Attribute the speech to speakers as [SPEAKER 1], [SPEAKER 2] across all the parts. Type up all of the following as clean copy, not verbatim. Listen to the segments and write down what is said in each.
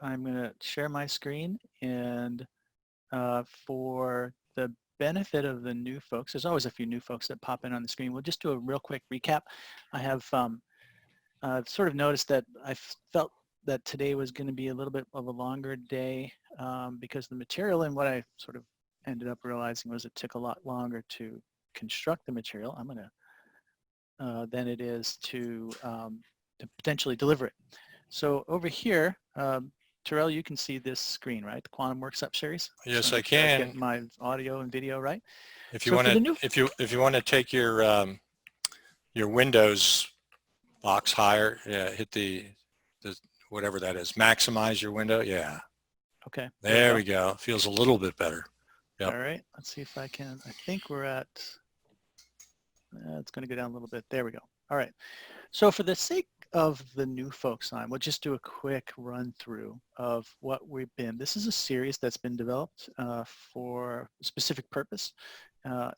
[SPEAKER 1] I'm going to share my screen, and for the benefit of the new folks, there's always a few new folks that pop in on the screen. We'll just do a real quick recap. I have sort of noticed that I felt that today was going to be a little bit of a longer day because the material, and what I sort of ended up realizing was it took a lot longer to construct the material. I'm going to than it is to potentially deliver it. So over here, Terrell, you can see this screen, right? The Quantum Workshop series.
[SPEAKER 2] Yes, I
[SPEAKER 1] Sure
[SPEAKER 2] can.
[SPEAKER 1] get my audio and video right.
[SPEAKER 2] If you want to, if you want to take your Windows box higher, yeah, hit the whatever that is, maximize your window. Yeah.
[SPEAKER 1] Okay.
[SPEAKER 2] There we go. Feels a little bit better.
[SPEAKER 1] Yep. All right. Let's see if I can. I think we're at. It's going to go down a little bit. There we go. All right. So for the sake of the new folks on, we'll just do a quick run through of what we've been. This is a series that's been developed for a specific purpose,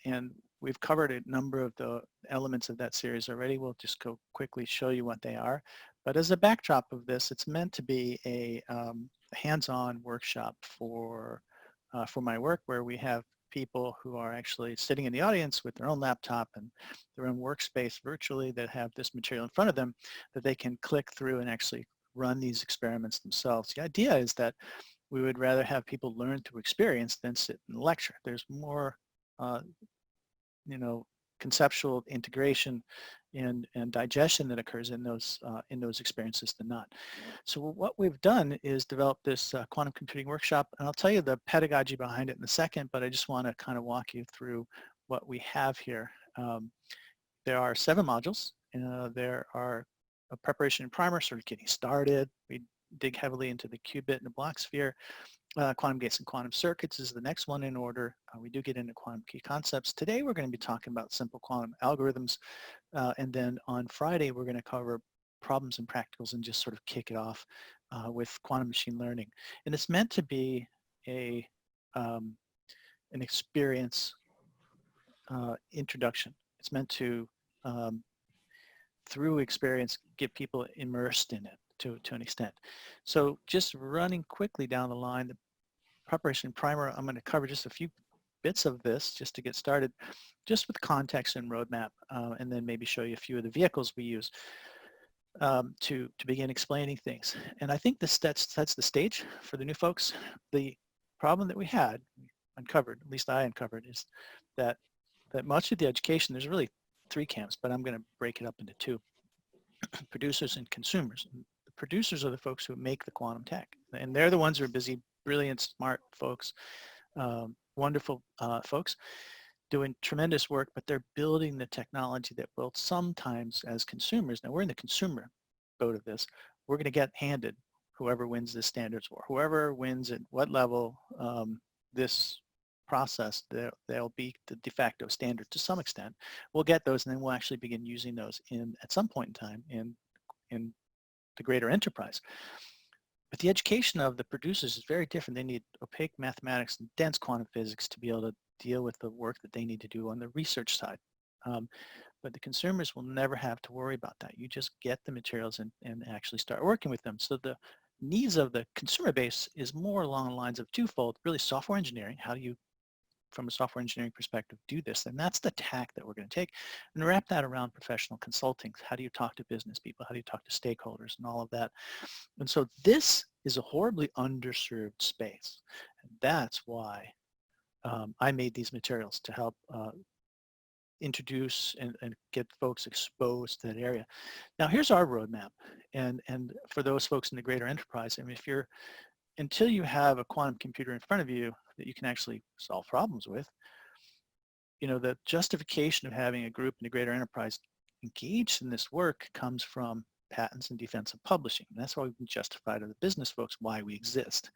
[SPEAKER 1] and we've covered a number of the elements of that series already. We'll just go quickly show you what they are. But as a backdrop of this, it's meant to be a hands-on workshop for my work, where we have people who are actually sitting in the audience with their own laptop and their own workspace virtually that have this material in front of them that they can click through and actually run these experiments themselves. The idea is that we would rather have people learn through experience than sit in lecture. There's more, conceptual integration and digestion that occurs in those experiences than not. So what we've done is develop this quantum computing workshop, and I'll tell you the pedagogy behind it in a second, but I just want to kind of walk you through what we have here. There are 7 modules. There are a preparation and primer, sort of getting started. We dig heavily into the qubit and the block sphere. Quantum gates and quantum circuits is the next one in order. We do get into quantum key concepts. Today we're going to be talking about simple quantum algorithms, and then on Friday we're going to cover problems and practicals and just sort of kick it off with quantum machine learning. And it's meant to be an experience introduction. It's meant to, through experience, get people immersed in it to an extent. So just running quickly down the line, the preparation primer, I'm going to cover just a few bits of this just to get started, just with context and roadmap, and then maybe show you a few of the vehicles we use to begin explaining things. And I think this sets the stage for the new folks. The problem that we had uncovered, at least I uncovered, is that much of the education, there's really 3 camps, but I'm going to break it up into 2. Producers and consumers. The producers are the folks who make the quantum tech, and they're the ones who are busy, brilliant, smart folks, wonderful folks doing tremendous work, but they're building the technology that will sometimes, as consumers, now we're in the consumer boat of this, we're going to get handed whoever wins this standards war, whoever wins at what level this process, they'll be the de facto standard to some extent. We'll get those, and then we'll actually begin using those at some point in time in the greater enterprise. But the education of the producers is very different. They need opaque mathematics and dense quantum physics to be able to deal with the work that they need to do on the research side. But the consumers will never have to worry about that. You just get the materials and actually start working with them. So the needs of the consumer base is more along the lines of twofold, really software engineering. How do you, from a software engineering perspective, do this? And that's the tack that we're going to take, and wrap that around professional consulting. How do you talk to business people? How do you talk to stakeholders and all of that? And so this is a horribly underserved space. And that's why I made these materials, to help introduce and get folks exposed to that area. Now here's our roadmap. And for those folks in the greater enterprise, I mean, until you have a quantum computer in front of you that you can actually solve problems with, the justification of having a group in the greater enterprise engaged in this work comes from patents and defensive publishing. And that's why we can justify to the business folks why we exist.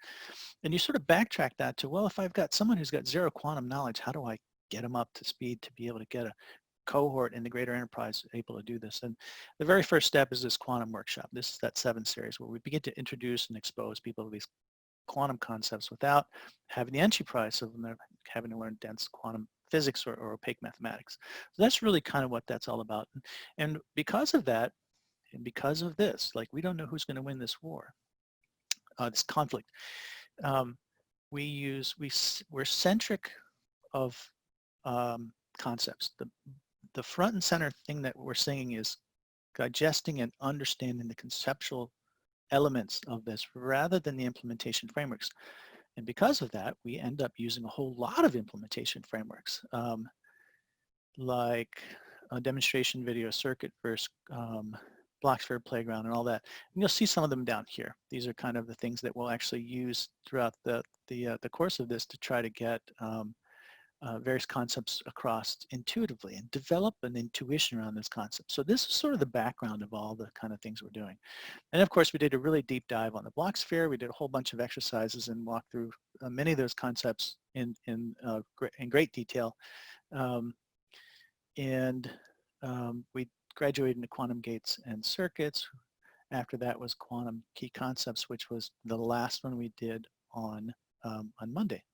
[SPEAKER 1] And you sort of backtrack that to, well, if I've got someone who's got zero quantum knowledge, how do I get them up to speed to be able to get a cohort in the greater enterprise able to do this? And the very first step is this quantum workshop. This is that 7 series where we begin to introduce and expose people to these quantum concepts without having the entry price of them having to learn dense quantum physics or opaque mathematics. So that's really kind of what that's all about. And because of that, and because of this, like, we don't know who's going to win this war. this conflict. We're centric of concepts. The front and center thing that we're saying is digesting and understanding the conceptual elements of this rather than the implementation frameworks. And because of that, we end up using a whole lot of implementation frameworks, like a demonstration video circuit versus Blocksphere Playground and all that. And you'll see some of them down here. These are kind of the things that we'll actually use throughout the course of this to try to get various concepts across intuitively and develop an intuition around this concept. So this is sort of the background of all the kind of things we're doing. And of course, we did a really deep dive on the Blocksphere. We did a whole bunch of exercises and walked through many of those concepts in great detail. We graduated into quantum gates and circuits. After that was quantum key concepts, which was the last one we did on Monday.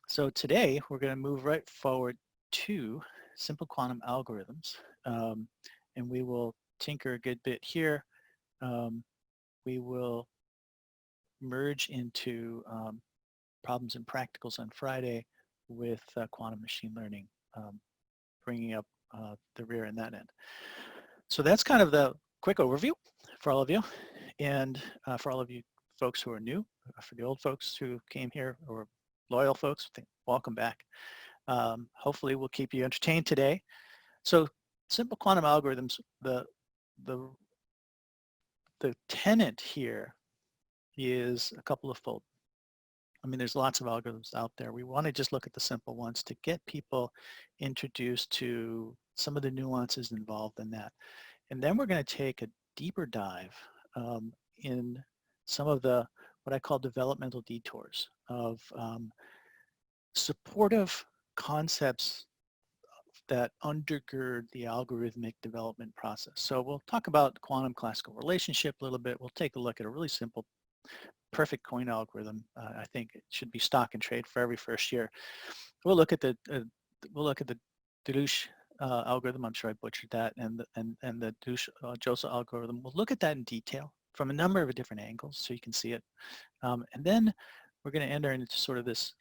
[SPEAKER 1] So today we're going to move right forward to simple quantum algorithms, and we will tinker a good bit here. We will merge into problems and practicals on Friday with quantum machine learning, bringing up the rear in that end. So that's kind of the quick overview for all of you, and for all of you folks who are new, for the old folks who came here, or loyal folks, welcome back. Hopefully we'll keep you entertained today. So simple quantum algorithms, the tenet here is a couple of fold. I mean, there's lots of algorithms out there. We want to just look at the simple ones to get people introduced to some of the nuances involved in that. And then we're going to take a deeper dive in some of the what I call developmental detours of supportive concepts that undergird the algorithmic development process. So we'll talk about quantum classical relationship a little bit. We'll take a look at a really simple perfect coin algorithm. I think it should be stock and trade for every first year. We'll look at the Deluche algorithm. I'm sure I butchered that, and the Deluche-Josa algorithm. We'll look at that in detail from a number of different angles so you can see it. And then we're going to enter into sort of this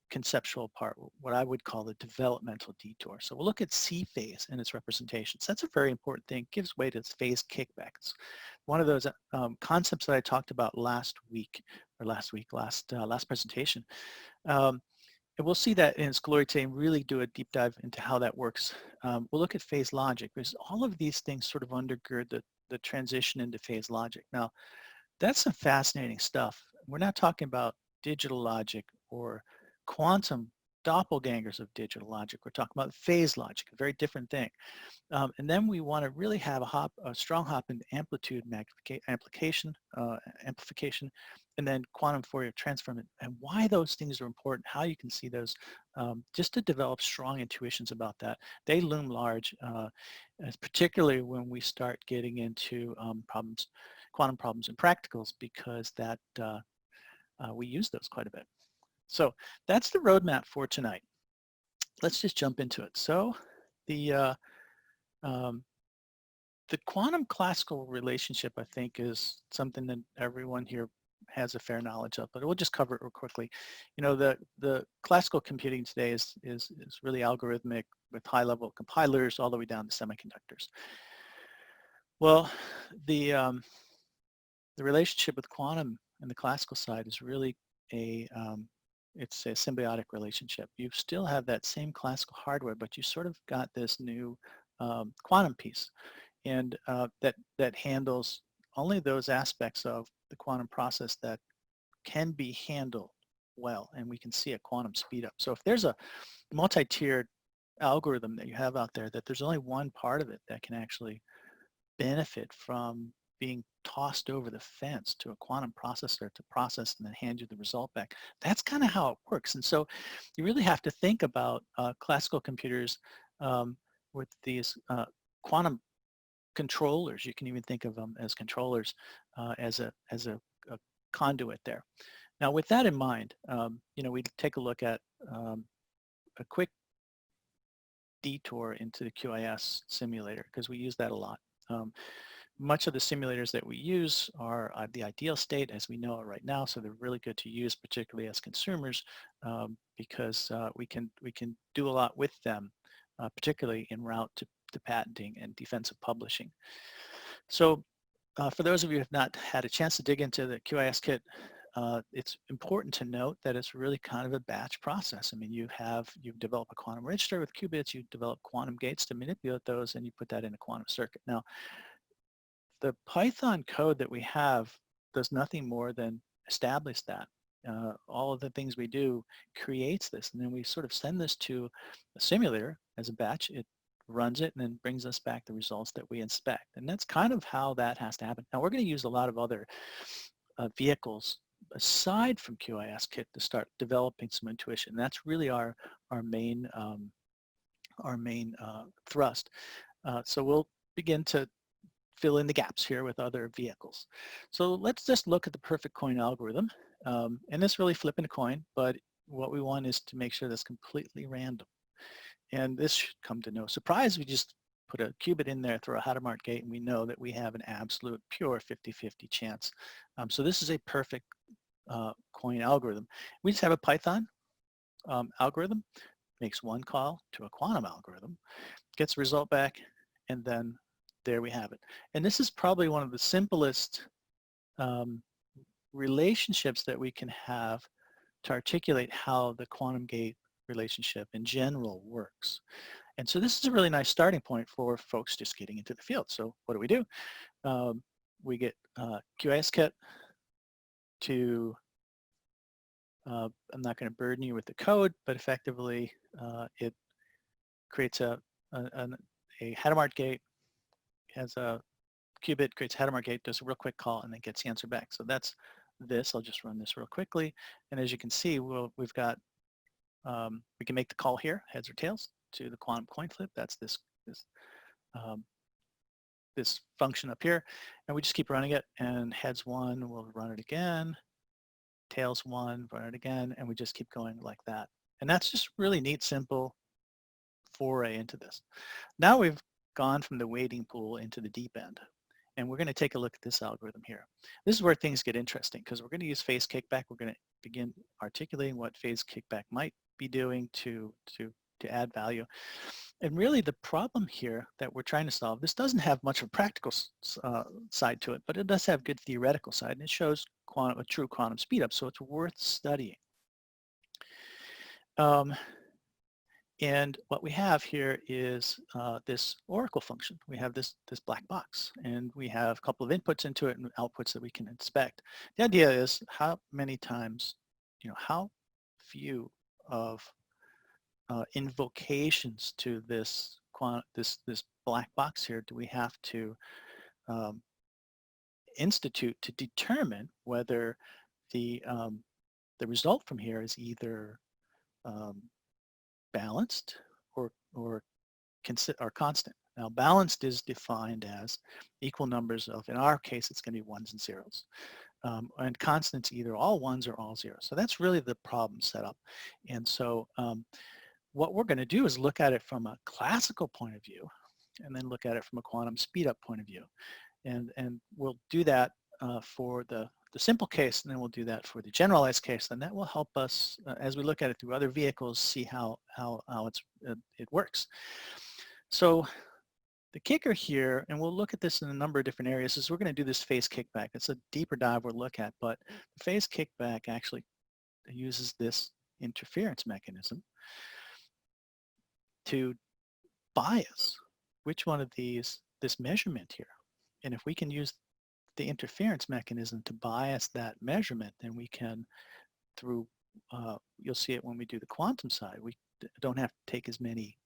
[SPEAKER 1] conceptual part, what I would call the developmental detour. So we'll look at C phase and its representations. That's a very important thing. It gives way to its phase kickback. It's one of those concepts that I talked about last presentation. And we'll see that in its glory today and really do a deep dive into how that works. We'll look at phase logic, because all of these things sort of undergird the transition into phase logic. Now, that's some fascinating stuff. We're not talking about digital logic or quantum doppelgangers of digital logic. We're talking about phase logic, a very different thing. And then we want to really have a strong hop into amplitude amplification, and then quantum Fourier transform, and why those things are important, how you can see those, just to develop strong intuitions about that. They loom large, particularly when we start getting into quantum problems and practicals, because that we use those quite a bit. So that's the roadmap for tonight. Let's just jump into it. So the quantum classical relationship, I think, is something that everyone here has a fair knowledge of, but we'll just cover it real quickly. You know, the classical computing today is really algorithmic with high-level compilers all the way down to semiconductors. Well, the relationship with quantum and the classical side is really it's a symbiotic relationship. You still have that same classical hardware, but you sort of got this new quantum piece, and that handles only those aspects of the quantum process that can be handled well, and we can see a quantum speed up. So if there's a multi-tiered algorithm that you have out there, that there's only one part of it that can actually benefit from being tossed over the fence to a quantum processor to process and then hand you the result back. That's kind of how it works. And so you really have to think about classical computers with these quantum controllers. You can even think of them as controllers, as a conduit there. Now, with that in mind, you know, we take a look at a quick detour into the QIS simulator, because we use that a lot. much of the simulators that we use are the ideal state as we know it right now, so they're really good to use, particularly as consumers, because we can do a lot with them, particularly en route to patenting and defensive publishing. So for those of you who have not had a chance to dig into the QIS kit, it's important to note that it's really kind of a batch process. I mean, you develop a quantum register with qubits, you develop quantum gates to manipulate those, and you put that in a quantum circuit. Now, the Python code that we have does nothing more than establish that. All of the things we do creates this, and then we sort of send this to a simulator as a batch. It runs it and then brings us back the results that we inspect. And that's kind of how that has to happen. Now, we're going to use a lot of other vehicles aside from QIS-Kit to start developing some intuition. That's really our main thrust. So we'll begin to fill in the gaps here with other vehicles. So let's just look at the perfect coin algorithm. And this really flipping a coin, but what we want is to make sure that's completely random. And this should come to no surprise. We just put a qubit in there, throw a Hadamard gate, and we know that we have an absolute pure 50-50 chance. So this is a perfect coin algorithm. We just have a Python algorithm, makes one call to a quantum algorithm, gets the result back, and then there we have it. And this is probably one of the simplest relationships that we can have to articulate how the quantum gate relationship in general works. And so this is a really nice starting point for folks just getting into the field. So what do? We get QIS-Kit to, I'm not going to burden you with the code, but effectively it creates a Hadamard gate, has a qubit, creates a Hadamard gate, does a real quick call, and then gets the answer back. So that's this. I'll just run this real quickly. And as you can see, we've got, we can make the call here, heads or tails, to the quantum coin flip. That's this function up here. And we just keep running it, and heads 1, we'll run it again, tails 1, run it again, and we just keep going like that. And that's just really neat, simple foray into this. Now we've gone from the wading pool into the deep end. And we're going to take a look at this algorithm here. This is where things get interesting, because we're going to use phase kickback. We're going to begin articulating what phase kickback might be doing to add value. And really the problem here that we're trying to solve, this doesn't have much of a practical side to it, but it does have good theoretical side, and it shows a true quantum speedup, so it's worth studying. And what we have here is this oracle function. We have this black box, and we have a couple of inputs into it and outputs that we can inspect. The idea is how many times, how few of invocations to this black box here do we have to institute to determine whether the result from here is either balanced or constant. Now, balanced is defined as equal numbers of, in our case, it's going to be ones and zeros. And constants either all ones or all zeros. So that's really the problem setup. And so what we're going to do is look at it from a classical point of view, and then look at it from a quantum speedup point of view. And we'll do that for the simple case, and then we'll do that for the generalized case, and that will help us as we look at it through other vehicles, see how it works. So the kicker here, and we'll look at this in a number of different areas, is we're going to do this phase kickback. It's a deeper dive we'll look at, but the phase kickback actually uses this interference mechanism to bias which one of this measurement here. And if we can use the interference mechanism to bias that measurement, then we can, through, you'll see it when we do the quantum side, we don't have to take as many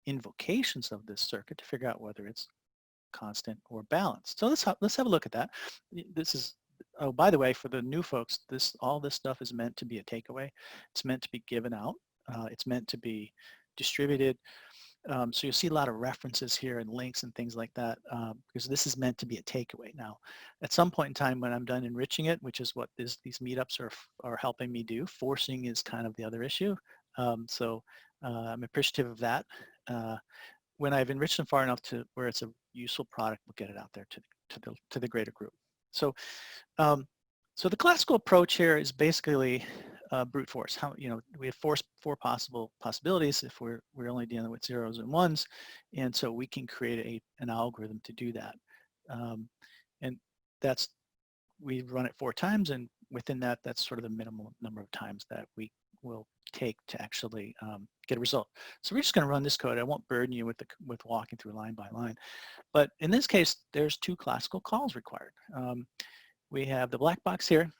[SPEAKER 1] invocations of this circuit to figure out whether it's constant or balanced. So let's have a look at that. This is, oh, by the way, for the new folks, all this stuff is meant to be a takeaway. It's meant to be given out. It's meant to be distributed. So you'll see a lot of references here and links and things like that, because this is meant to be a takeaway. Now, at some point in time when I'm done enriching it, which is what these meetups are helping me do, forcing is kind of the other issue. So I'm appreciative of that. When I've enriched them far enough to where it's a useful product, we'll get it out there to to the greater group. So so the classical approach here is basically brute force. How, we have four possibilities if we're only dealing with zeros and ones, and so we can create an algorithm to do that. And we run it 4 times, and within that, that's sort of the minimal number of times that we will take to actually get a result. So we're just going to run this code. I won't burden you with walking through line by line, but in this case, there's 2 classical calls required. We have the black box here,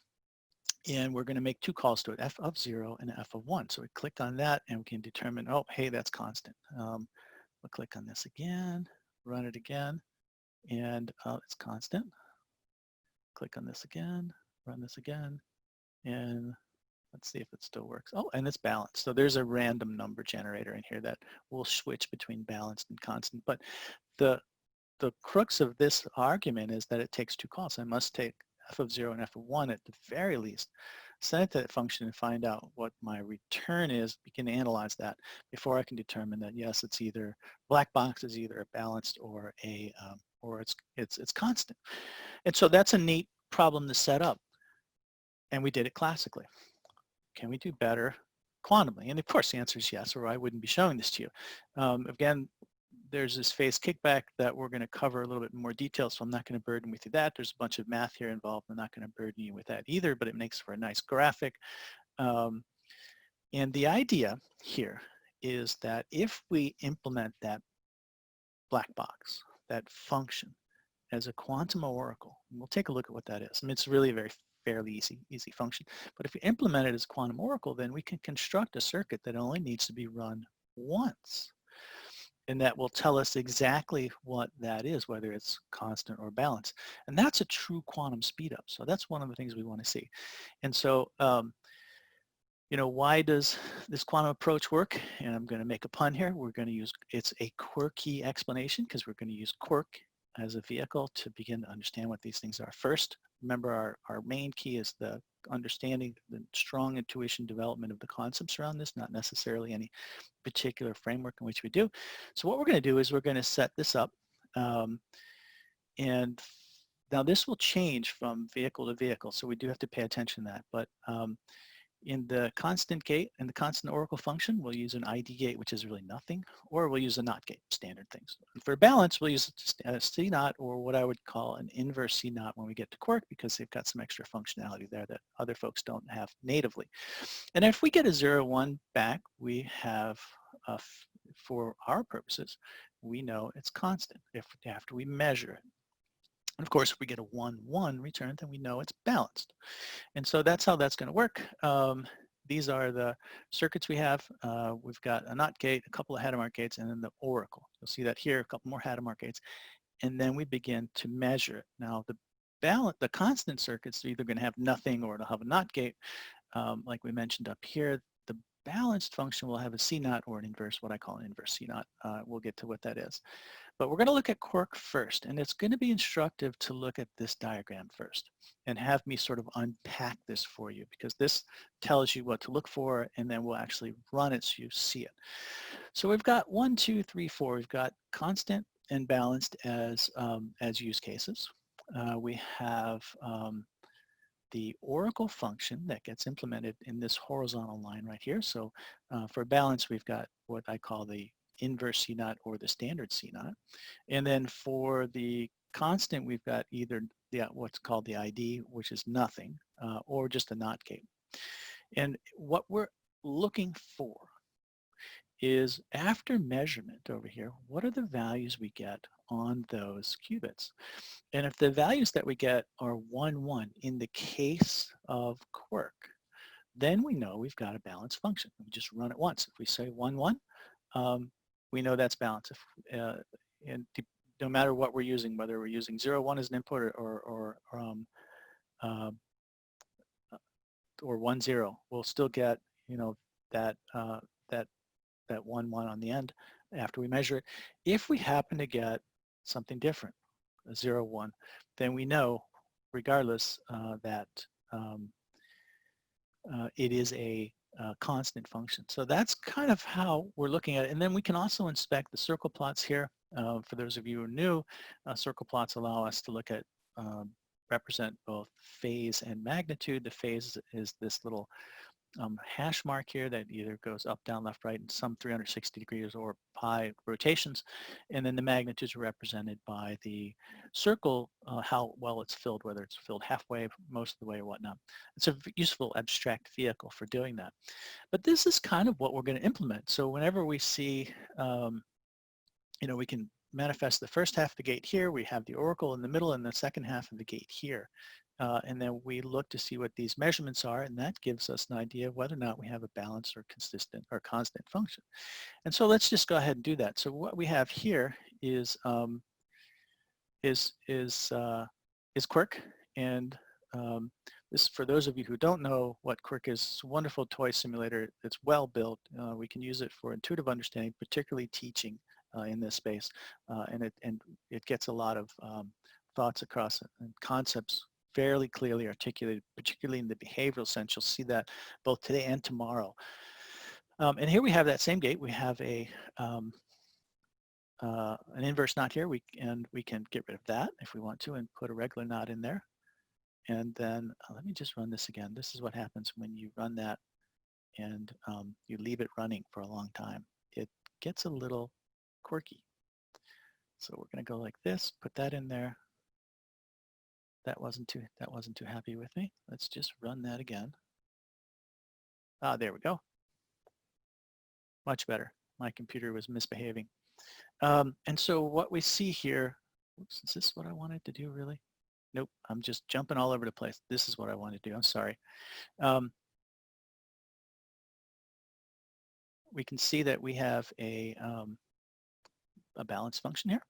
[SPEAKER 1] and we're going to make 2 calls to it, f of 0 and f of 1. So we click on that, and we can determine, oh, hey, that's constant. We'll click on this again, run it again, and it's constant. Click on this again, run this again, and let's see if it still works. Oh, and it's balanced. So there's a random number generator in here that will switch between balanced and constant. But the crux of this argument is that it takes 2 calls. I must take f of 0 and f of 1 at the very least, send it to that function and find out what my return is, begin to analyze that before I can determine that, yes, it's either, black box is either a balanced or a, or it's constant. And so that's a neat problem to set up. And we did it classically. Can we do better quantumly? And of course the answer is yes, or I wouldn't be showing this to you. Again, there's this phase kickback that we're going to cover a little bit more detail, so I'm not going to burden with you that. There's a bunch of math here involved. I'm not going to burden you with that either, but it makes for a nice graphic. And the idea here is that if we implement that black box, that function, as a quantum oracle, and we'll take a look at what that is. I mean, it's really a very fairly easy function, but if we implement it as a quantum oracle, then we can construct a circuit that only needs to be run once. And that will tell us exactly what that is, whether it's constant or balanced. And that's a true quantum speed up. So that's one of the things we want to see. And so, why does this quantum approach work? And I'm going to make a pun here. We're going to use, it's a quirky explanation because we're going to use quirk as a vehicle to begin to understand what these things are. First, remember our main key is the understanding, the strong intuition development of the concepts around this, not necessarily any particular framework in which we do. So what we're going to do is we're going to set this up. And now this will change from vehicle to vehicle, so we do have to pay attention to that. But in the constant gate and the constant oracle function, we'll use an ID gate, which is really nothing, or we'll use a NOT gate, standard things. And for balance, we'll use a C NOT, or what I would call an inverse C NOT when we get to quirk, because they've got some extra functionality there that other folks don't have natively. And if we get a 0-1 back, we have, for our purposes, we know it's constant after we measure it. And of course, if we get a 1-1 return, then we know it's balanced. And so that's how that's going to work. These are the circuits we have. We've got a NOT gate, a couple of Hadamard gates, and then the oracle. You'll see that here, a couple more Hadamard gates. And then we begin to measure it. Now, the constant circuits are either going to have nothing or it'll have a NOT gate. Like we mentioned up here, the balanced function will have a C NOT or an inverse, what I call an inverse C NOT. We'll get to what that is. But we're going to look at quirk first, and it's going to be instructive to look at this diagram first and have me sort of unpack this for you, because this tells you what to look for, and then we'll actually run it so you see it. So we've got 1, 2, 3, 4. We've got constant and balanced as use cases. We have the oracle function that gets implemented in this horizontal line right here. So for balance, we've got what I call the inverse C NOT or the standard C NOT. And then for the constant, we've got either what's called the ID, which is nothing, or just a NOT gate. And what we're looking for is, after measurement over here, what are the values we get on those qubits? And if the values that we get are 1-1 in the case of quirk, then we know we've got a balanced function. We just run it once. If we say 1-1, we know that's balanced. And no matter what we're using, whether we're using 0-1 as an input or 1-0, we'll still get that 1-1 on the end after we measure it. If we happen to get something different, a 0-1, then we know, regardless, that it is a constant function. So that's kind of how we're looking at it. And then we can also inspect the circle plots here. For those of you who are new, circle plots allow us to look at, represent both phase and magnitude. The phase is this little hash mark here that either goes up, down, left, right in some 360 degrees or pi rotations. And then the magnitudes are represented by the circle, how well it's filled, whether it's filled halfway, most of the way, or whatnot. It's a useful abstract vehicle for doing that. But this is kind of what we're going to implement. So whenever we see, we can manifest the first half of the gate here, we have the oracle in the middle, and the second half of the gate here. And then we look to see what these measurements are, and that gives us an idea of whether or not we have a balanced or consistent or constant function. And so let's just go ahead and do that. So what we have here is Quirk, and this, for those of you who don't know what Quirk is, it's a wonderful toy simulator. It's well built. We can use it for intuitive understanding, particularly teaching in this space, and it gets a lot of thoughts across and concepts fairly clearly articulated, particularly in the behavioral sense. You'll see that both today and tomorrow. And here we have that same gate. We have an inverse knot here, and we can get rid of that if we want to and put a regular knot in there. And then let me just run this again. This is what happens when you run that and you leave it running for a long time. It gets a little quirky. So we're going to go like this, put that in there. That wasn't too happy with me. Let's just run that again. Ah, there we go. Much better. My computer was misbehaving. And so what we see here, oops, is this what I wanted to do really? Nope, I'm just jumping all over the place. This is what I want to do, I'm sorry. We can see that we have a balance function here.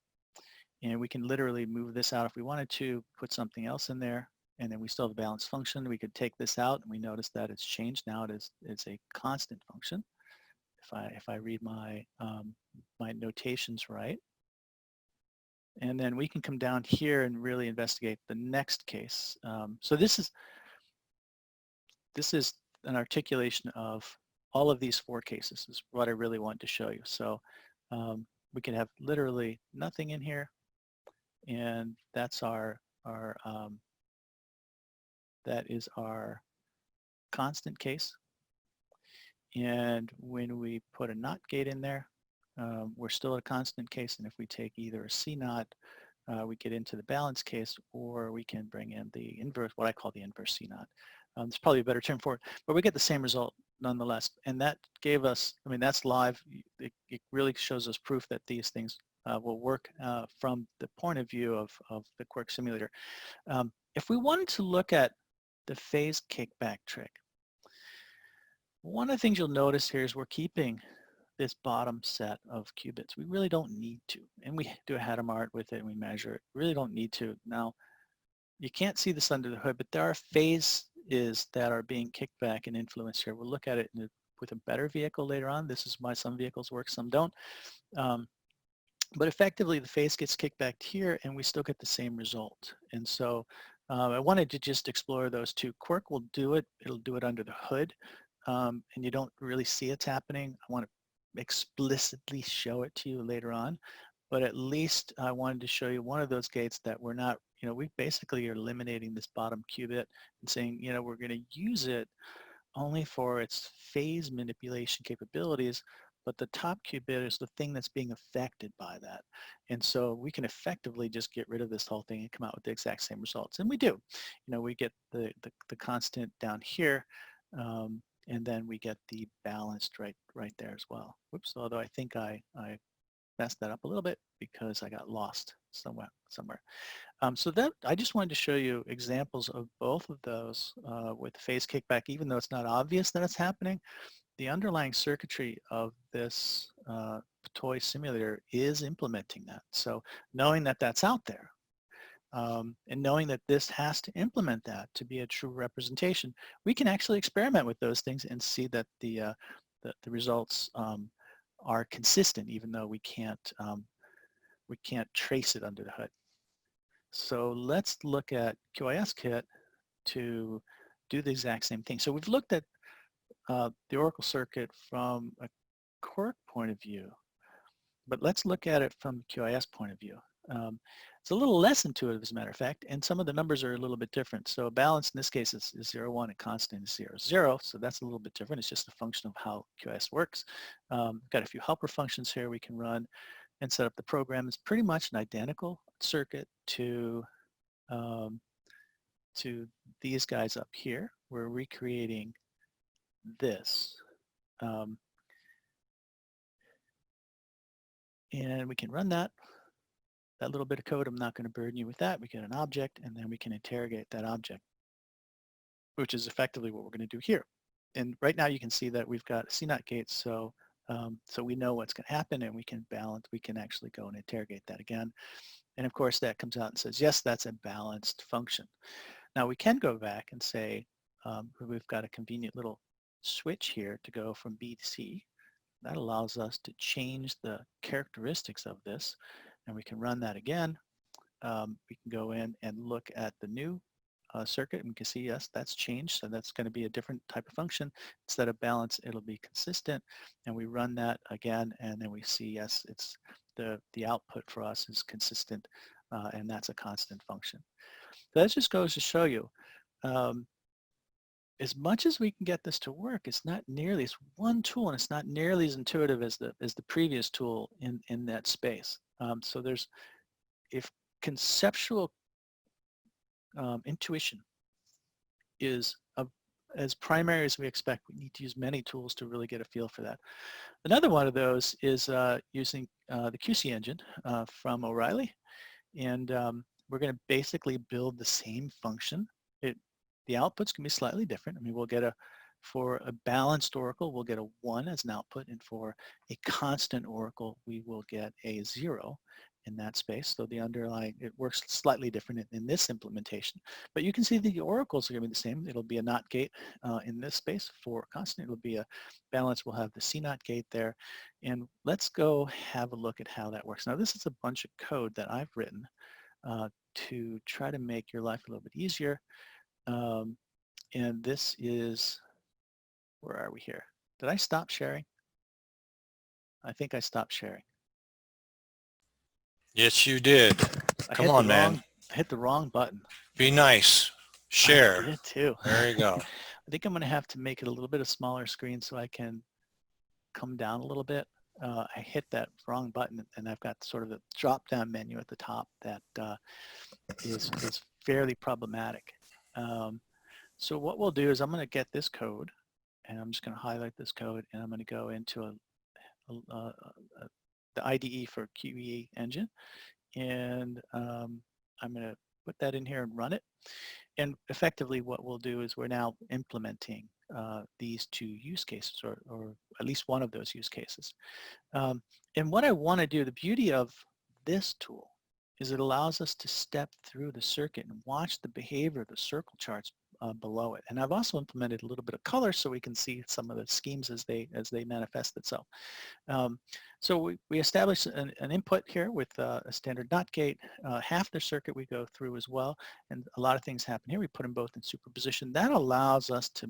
[SPEAKER 1] And we can literally move this out if we wanted to, put something else in there, and then we still have a balance function. We could take this out, and we notice that it's changed. Now it's a constant function. If I read my my notations right, and then we can come down here and really investigate the next case. So this is an articulation of all of these four cases. Is what I really want to show you. So we can have literally nothing in here. And that's that is our constant case. And when we put a not gate in there, we're still at a constant case. And if we take either a C naught, we get into the balance case, or we can bring in the inverse, what I call the inverse C naught. There's probably a better term for it, but we get the same result nonetheless. And that gave us, I mean, that's live. It really shows us proof that these things will work from the point of view of the Quirk simulator. If we wanted to look at the phase kickback trick, one of the things you'll notice here is we're keeping this bottom set of qubits. We really don't need to, and we do a Hadamard with it and we measure it. We really don't need to. Now, you can't see this under the hood, but there are phases that are being kicked back and influenced here. We'll look at it with a better vehicle later on. This is why some vehicles work, some don't. But effectively, the phase gets kicked back here, and we still get the same result. And so I wanted to just explore those two. Quirk will do it. It'll do it under the hood, and you don't really see it's happening. I want to explicitly show it to you later on, but at least I wanted to show you one of those gates that we're not, we basically are eliminating this bottom qubit and saying, we're going to use it only for its phase manipulation capabilities, but the top qubit is the thing that's being affected by that. And so we can effectively just get rid of this whole thing and come out with the exact same results. And we do. We get the constant down here, and then we get the balanced right there as well. Whoops, although I think I messed that up a little bit because I got lost somewhere. So that I just wanted to show you examples of both of those with phase kickback, even though it's not obvious that it's happening. The underlying circuitry of this toy simulator is implementing that. So knowing that that's out there, and knowing that this has to implement that to be a true representation, we can actually experiment with those things and see that the results are consistent, even though we can't trace it under the hood. So let's look at QIS-Kit to do the exact same thing. So we've looked at the Oracle circuit from a Quirk point of view. But let's look at it from a QIS point of view. It's a little less intuitive, as a matter of fact, and some of the numbers are a little bit different. So a balance in this case is 0, 1, and constant is 0, 0. So that's a little bit different. It's just a function of how QIS works. Got a few helper functions here we can run and set up the program. It's pretty much an identical circuit to these guys up here. We're recreating this. And we can run that little bit of code. I'm not going to burden you with that. We get an object, and then we can interrogate that object, which is effectively what we're going to do here. And right now you can see that we've got a C0 gate, so we know what's going to happen, and we can balance. We can actually go and interrogate that again. And of course, that comes out and says, yes, that's a balanced function. Now we can go back and say, we've got a convenient little switch here to go from B to C. That allows us to change the characteristics of this, and we can run that again. We can go in and look at the new circuit, and we can see, yes, that's changed. So that's going to be a different type of function. Instead of balance, it'll be consistent. And we run that again, and then we see, yes, it's the output for us is consistent, and that's a constant function. So that just goes to show you, as much as we can get this to work, it's not nearly, it's one tool, and it's not nearly as intuitive as the previous tool in that space. So there's, if conceptual intuition is as primary as we expect, we need to use many tools to really get a feel for that. Another one of those is using the QC engine from O'Reilly, and we're going to basically build the same function. The outputs can be slightly different. I mean, we'll get for a balanced oracle, we'll get a 1 as an output, and for a constant oracle, we will get a 0 in that space. So the underlying, it works slightly different in this implementation. But you can see the oracles are going to be the same. It'll be a NOT gate in this space. For constant, it'll be a balance. We'll have the C0 gate there. And let's go have a look at how that works. Now, this is a bunch of code that I've written to try to make your life a little bit easier. And this is, where are we here? Did I stop sharing? I think I stopped sharing.
[SPEAKER 2] Yes, you did. Come on, man.
[SPEAKER 1] I hit the wrong button.
[SPEAKER 2] Be nice. Share.
[SPEAKER 1] I did too.
[SPEAKER 2] There you go.
[SPEAKER 1] I think I'm going to have to make it a little bit of smaller screen so I can come down a little bit. I hit that wrong button, and I've got sort of the drop-down menu at the top that is fairly problematic. So what we'll do is I'm going to get this code, and I'm just going to highlight this code, and I'm going to go into the IDE for QE engine, and I'm going to put that in here and run it. And effectively what we'll do is we're now implementing these two use cases, or at least one of those use cases. And what I want to do, the beauty of this tool is it allows us to step through the circuit and watch the behavior of the circle charts below it. And I've also implemented a little bit of color so we can see some of the schemes as they manifest itself. So we establish an input here with a standard NOT gate. Half the circuit we go through as well, and a lot of things happen here. We put them both in superposition. That allows us to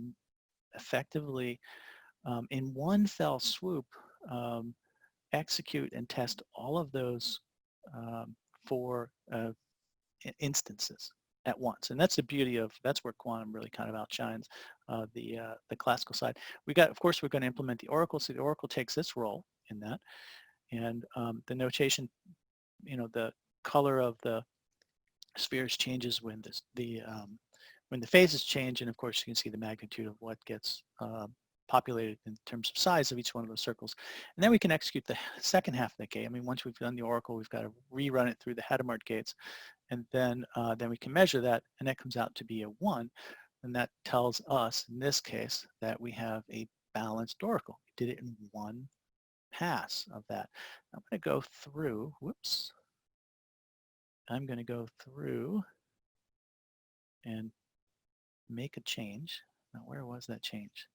[SPEAKER 1] effectively, in one fell swoop, execute and test all of those for instances at once. And that's the beauty of, that's where quantum really kind of outshines the classical side. Of course, we're going to implement the oracle. So the oracle takes its role in that. And the notation, the color of the spheres changes when when the phases change. And of course, you can see the magnitude of what gets populated in terms of size of each one of those circles. And then we can execute the second half of the gate. I mean, once we've done the oracle, we've got to rerun it through the Hadamard gates. And then we can measure that, and that comes out to be a 1. And that tells us, in this case, that we have a balanced oracle. We did it in one pass of that. I'm going to go through, whoops. I'm going to go through and make a change. Now, where was that change?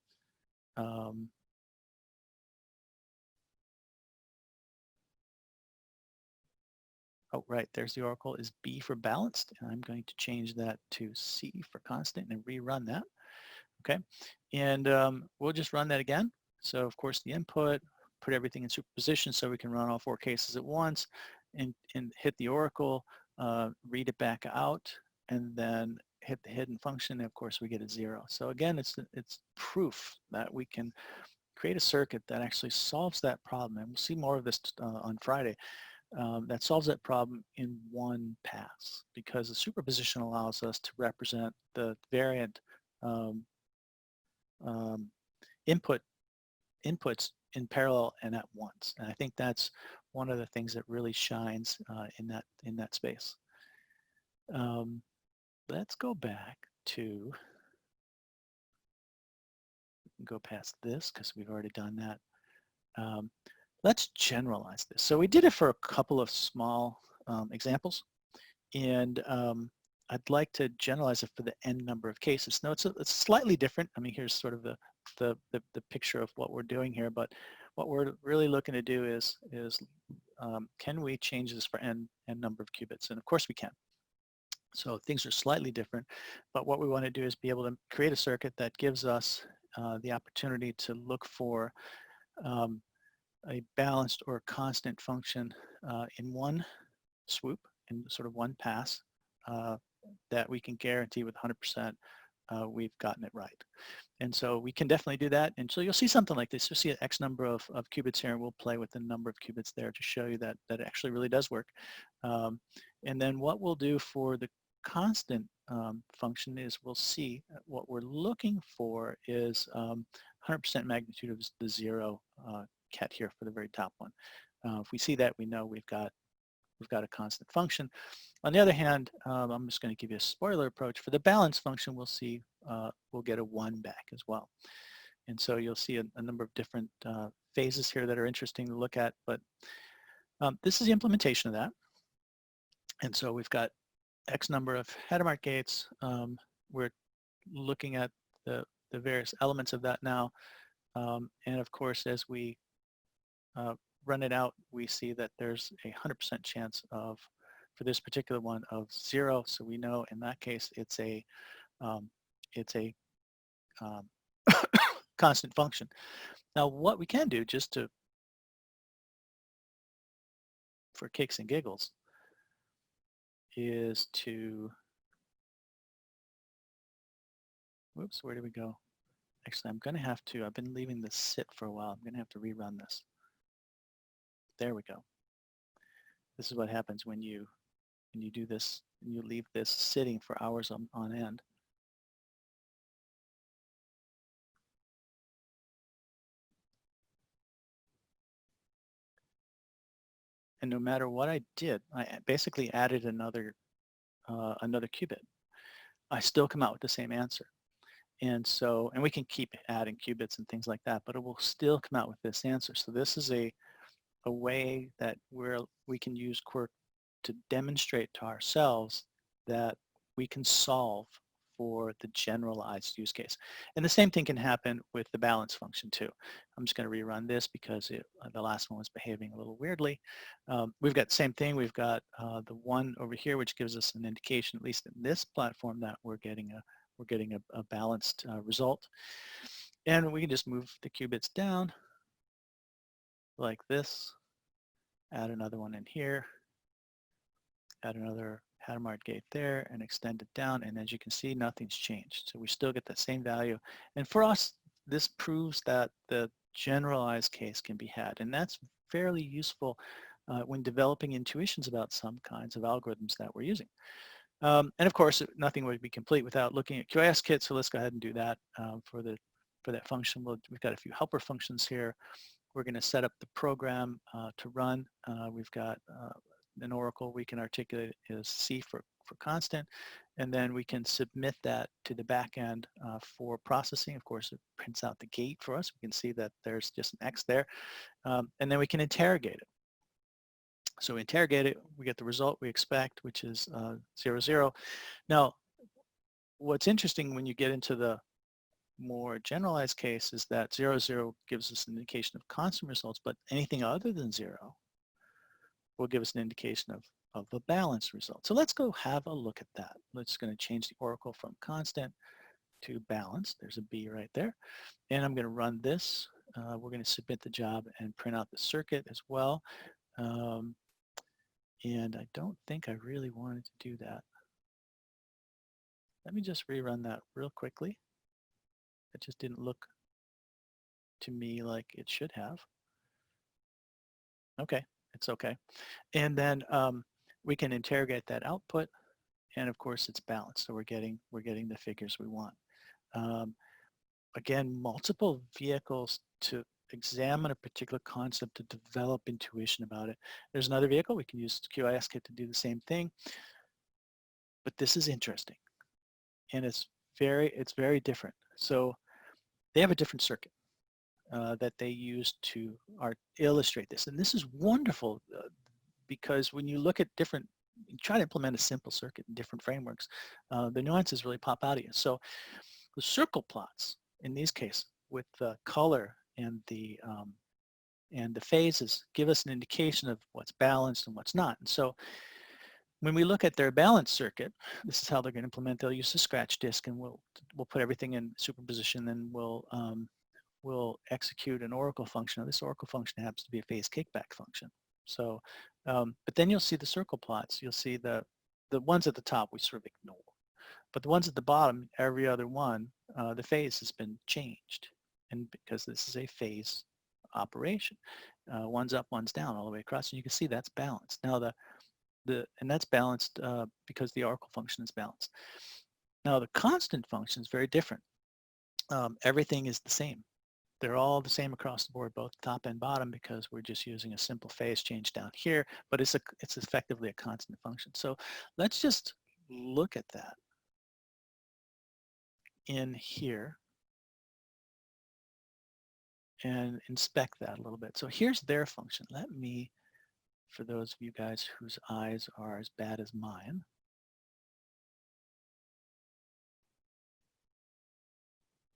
[SPEAKER 1] Oh, right, there's the oracle is B for balanced, and I'm going to change that to C for constant and rerun that. Okay, and we'll just run that again. So of course the input, put everything in superposition so we can run all 4 cases at once and hit the oracle, read it back out, and then hit the hidden function, and of course we get a 0. So again, it's proof that we can create a circuit that actually solves that problem, and we'll see more of this on Friday, that solves that problem in one pass, because the superposition allows us to represent the variant inputs in parallel and at once. And I think that's one of the things that really shines in that space. Let's go back to, go past this because we've already done that. Let's generalize this. So we did it for a couple of small examples, and I'd like to generalize it for the n number of cases. Now it's slightly different. I mean, here's sort of the picture of what we're doing here, but what we're really looking to do is can we change this for n number of qubits? And of course we can. So things are slightly different, but what we want to do is be able to create a circuit that gives us the opportunity to look for a balanced or constant function in one swoop, in sort of one pass, that we can guarantee with 100% we've gotten it right. And so we can definitely do that. And so you'll see something like this. You'll see an X number of qubits here, and we'll play with the number of qubits there to show you that it actually really does work. And then what we'll do for the constant function is we'll see what we're looking for is 100% magnitude of the 0 ket here for the very top one. If we see that, we know we've got a constant function. On the other hand, I'm just going to give you a spoiler approach. For the balance function, we'll see we'll get a 1 back as well. And so you'll see a number of different phases here that are interesting to look at. But this is the implementation of that. And so we've got X number of Hadamard gates. We're looking at the various elements of that now. And of course, as we run it out, we see that there's a 100% chance of, for this particular one, of 0. So we know in that case it's a constant function. Now, what we can do, just to, for kicks and giggles, is to, whoops, where did we go? Actually, I'm going to have to, I've been leaving this sit for a while. I'm going to have to rerun this. There we go. This is what happens when you do this and you leave this sitting for hours on end. And no matter what I did, I basically added another qubit. I still come out with the same answer. And so, and we can keep adding qubits and things like that, but it will still come out with this answer. So this is a way that we can use Quirk to demonstrate to ourselves that we can solve for the generalized use case. And the same thing can happen with the balance function too. I'm just going to rerun this because the last one was behaving a little weirdly. We've got the same thing. We've got the 1 over here, which gives us an indication, at least in this platform, that we're getting a balanced result. And we can just move the qubits down like this, add another one in here, add another Hadamard gate there, and extend it down. And as you can see, nothing's changed. So we still get that same value. And for us, this proves that the generalized case can be had. And that's fairly useful when developing intuitions about some kinds of algorithms that we're using. And of course, nothing would be complete without looking at QIS kit. So let's go ahead and do that for that function. We've got a few helper functions here. We're going to set up the program to run. We've got an oracle we can articulate as C for constant, and then we can submit that to the back end for processing. Of course, it prints out the gate for us. We can see that there's just an X there, and then we can interrogate it. So we interrogate it, we get the result we expect, which is 0, 0. Now, what's interesting when you get into the more generalized case is that 0, 0 gives us an indication of constant results, but anything other than 0 will give us an indication of a balanced result. So let's go have a look at that. Let's going to change the oracle from constant to balanced. There's a B right there. And I'm going to run this we're going to submit the job and print out the circuit as well. And I don't think I really wanted to do that. Let me just rerun that real quickly. It just didn't look to me like it should have. Okay, it's okay. And then we can interrogate that output, and of course it's balanced, so we're getting the figures we want. Again, multiple vehicles to examine a particular concept, to develop intuition about it. There's another vehicle, we can use QIS-Kit to do the same thing, but this is interesting, and it's very different. So they have a different circuit that they use to illustrate this, and this is wonderful because when you look at you try to implement a simple circuit in different frameworks, the nuances really pop out at you. So the circle plots in these cases with the color and the phases give us an indication of what's balanced and what's not. And so when we look at their balanced circuit, this is how they're going to implement. They'll use the scratch disk, and we'll put everything in superposition, and we'll execute an oracle function. Now, this oracle function happens to be a phase kickback function. So, but then you'll see the circle plots. You'll see the ones at the top we sort of ignore. But the ones at the bottom, every other one, the phase has been changed. And because this is a phase operation, one's up, one's down all the way across. And you can see that's balanced. Now and that's balanced because the oracle function is balanced. Now the constant function is very different. Everything is the same. They're all the same across the board, both top and bottom, because we're just using a simple phase change down here, but it's effectively a constant function. So let's just look at that in here and inspect that a little bit. So here's their function. Let me, for those of you guys whose eyes are as bad as mine,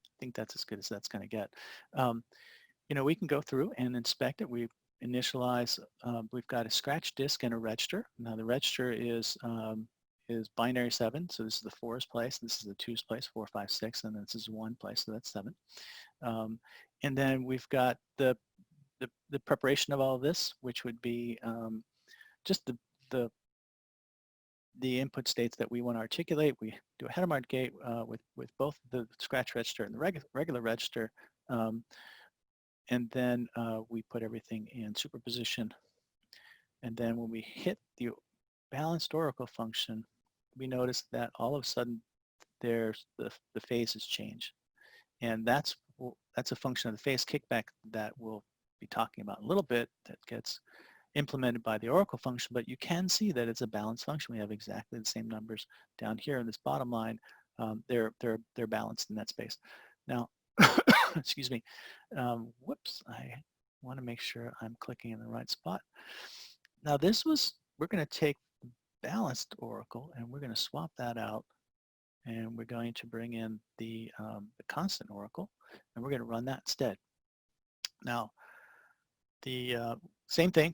[SPEAKER 1] I think that's as good as that's going to get. You know, we can go through and inspect it. We initialize, we've got a scratch disk and a register. Now the register is binary 7, so this is the 4's place, this is the 2's place, 4, 5, 6, and this is 1 place, so that's 7. And then we've got the preparation of all of this, which would be just the input states that we want to articulate. We do a header mark gate with both the scratch register and the regular register, and then we put everything in superposition. And then when we hit the balanced oracle function, we notice that all of a sudden there's the phases change. And that's a function of the phase kickback that we'll be talking about in a little bit, that gets implemented by the oracle function, but you can see that it's a balanced function. We have exactly the same numbers down here in this bottom line. They're balanced in that space. Now, excuse me, whoops, I want to make sure I'm clicking in the right spot. Now we're going to take the balanced oracle and we're going to swap that out, and we're going to bring in the constant oracle, and we're going to run that instead. Now, the same thing,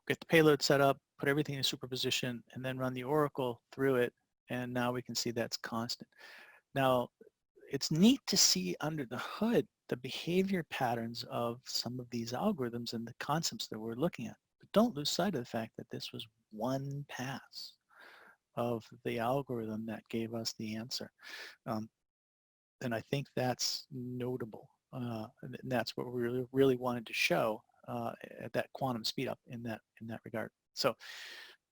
[SPEAKER 1] get the payload set up, put everything in superposition, and then run the oracle through it, and now we can see that's constant. Now, it's neat to see under the hood the behavior patterns of some of these algorithms and the concepts that we're looking at. But don't lose sight of the fact that this was one pass of the algorithm that gave us the answer. And I think that's notable. And that's what we really wanted to show at that quantum speed up in that regard. So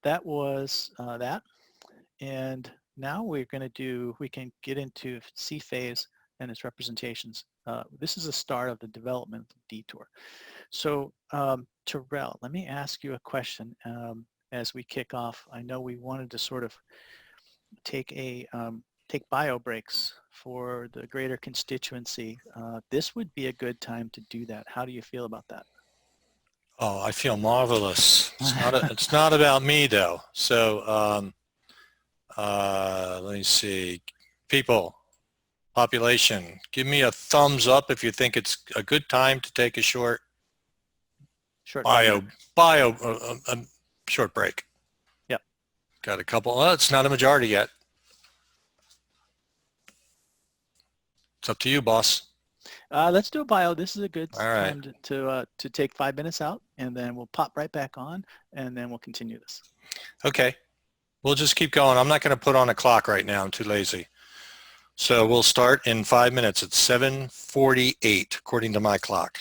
[SPEAKER 1] that was that. And now we can get into C phase and its representations. This is the start of the development of Detour. So Terrell, let me ask you a question as we kick off. I know we wanted to sort of take bio breaks for the greater constituency. This would be a good time to do that. How do you feel about that?
[SPEAKER 2] Oh, I feel marvelous. It's not about me though. So let me see. People, population, give me a thumbs up if you think it's a good time to take a short short break.
[SPEAKER 1] Yep.
[SPEAKER 2] Got a couple. Well, it's not a majority yet. It's up to you, boss.
[SPEAKER 1] Let's do a bio. This is a good
[SPEAKER 2] All right.
[SPEAKER 1] time to take 5 minutes out, and then we'll pop right back on, and then we'll continue this.
[SPEAKER 2] Okay. We'll just keep going. I'm not going to put on a clock right now. I'm too lazy. So we'll start in 5 minutes. It's 7:48 according to my clock.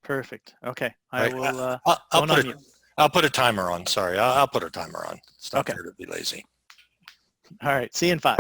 [SPEAKER 1] Perfect. Okay. I
[SPEAKER 2] Right.
[SPEAKER 1] will
[SPEAKER 2] I'll
[SPEAKER 1] don't
[SPEAKER 2] put
[SPEAKER 1] unmute.
[SPEAKER 2] I'll put a timer on. Sorry. I'll put a timer on. It's not
[SPEAKER 1] Okay.
[SPEAKER 2] fair to be lazy.
[SPEAKER 1] All right. See you in 5.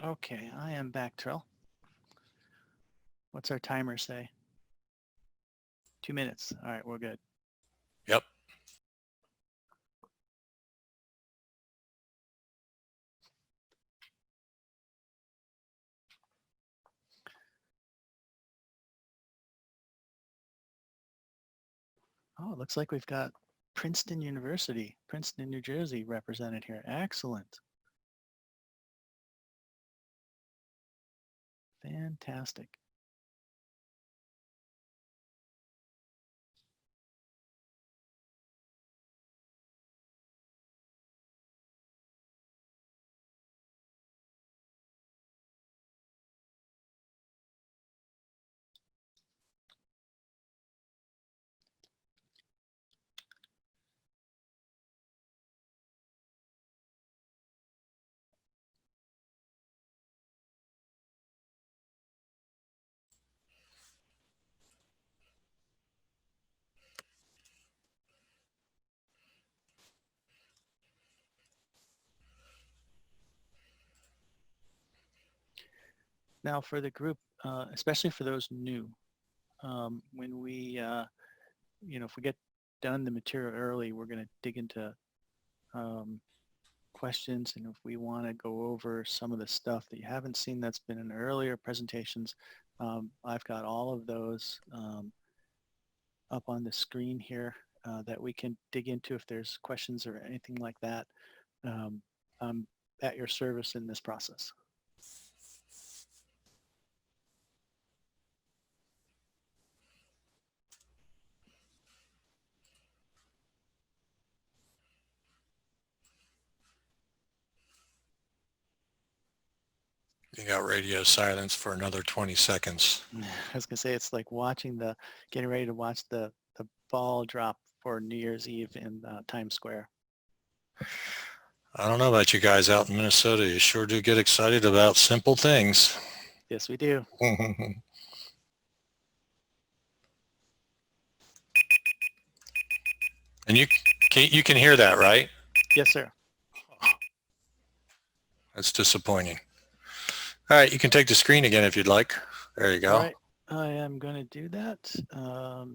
[SPEAKER 1] Okay, I am back, Trill. What's our timer say? 2 minutes. All right, we're good.
[SPEAKER 2] Yep.
[SPEAKER 1] Oh, it looks like we've got Princeton University, Princeton, New Jersey represented here. Excellent. Fantastic. Now for the group, especially for those new, when we, if we get done the material early, we're going to dig into questions, and if we want to go over some of the stuff that you haven't seen that's been in earlier presentations, I've got all of those up on the screen here that we can dig into if there's questions or anything like that. I'm at your service in this process.
[SPEAKER 2] You got radio silence for another 20 seconds.
[SPEAKER 1] I was gonna say it's like getting ready to watch the ball drop for New Year's Eve in Times Square.
[SPEAKER 2] I don't know about you guys out in Minnesota. You sure do get excited about simple things.
[SPEAKER 1] Yes, we do.
[SPEAKER 2] And you can hear that, right?
[SPEAKER 1] Yes, sir.
[SPEAKER 2] That's disappointing. All right, you can take the screen again if you'd like. There you go.
[SPEAKER 1] All right, I am going to do that.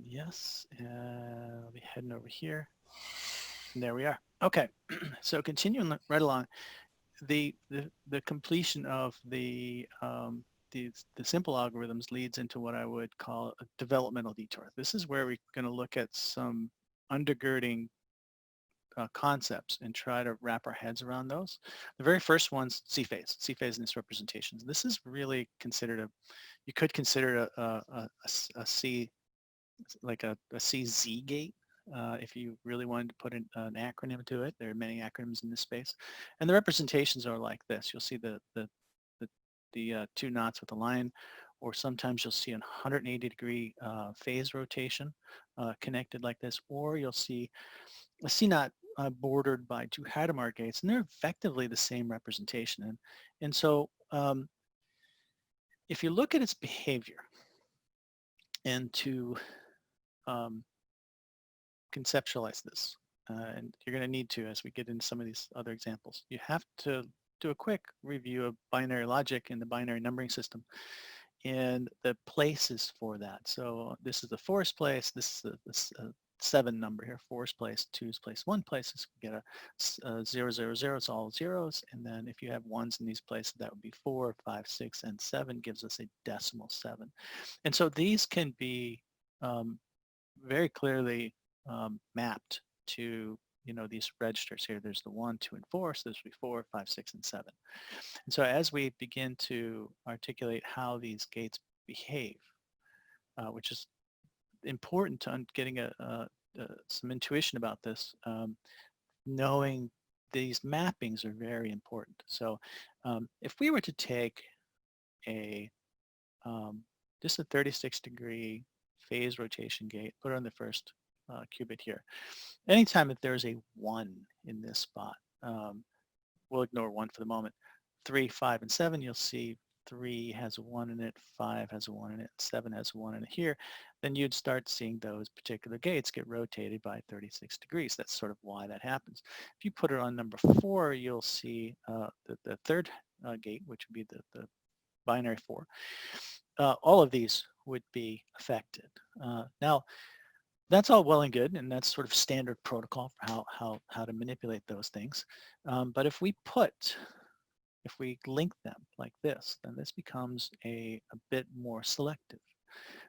[SPEAKER 1] Yes, I'll be heading over here. And there we are. Okay, so continuing right along, the completion of the simple algorithms leads into what I would call a developmental detour. This is where we're going to look at some undergirding concepts and try to wrap our heads around those. The very first one's C-phase and its representations. This is really considered you could consider it a C, like a CZ gate. If you really wanted to put an acronym to it. There are many acronyms in this space. And the representations are like this. You'll see the two knots with a line, or sometimes you'll see a 180-degree phase rotation connected like this, or you'll see a C knot bordered by two Hadamard gates, and they're effectively the same representation. And so if you look at its behavior and to conceptualize this, and you're going to need to as we get into some of these other examples, you have to do a quick review of binary logic and the binary numbering system and the places for that. So this is the forest place, this is the 7 number here, forest place, 2's place, 1 places, we get a 0, 0, 0, it's all zeros, and then if you have 1s in these places, that would be 4, 5, 6, and 7 gives us a decimal 7. And so these can be very clearly mapped to these registers here. There's the 1, 2, and 4, so there's 4, 5, 6, and 7. And so as we begin to articulate how these gates behave, which is important to getting some intuition about this, knowing these mappings are very important. So if we were to take just a 36-degree phase rotation gate, put it on the first qubit here. Anytime that there's a 1 in this spot, we'll ignore 1 for the moment. 3, 5, and 7, you'll see 3 has a 1 in it, 5 has a 1 in it, 7 has a 1 in it here. Then you'd start seeing those particular gates get rotated by 36 degrees. That's sort of why that happens. If you put it on number 4, you'll see the third gate, which would be the binary 4. All of these would be affected. Now, that's all well and good, and that's sort of standard protocol for how to manipulate those things. But if we link them like this, then this becomes a bit more selective.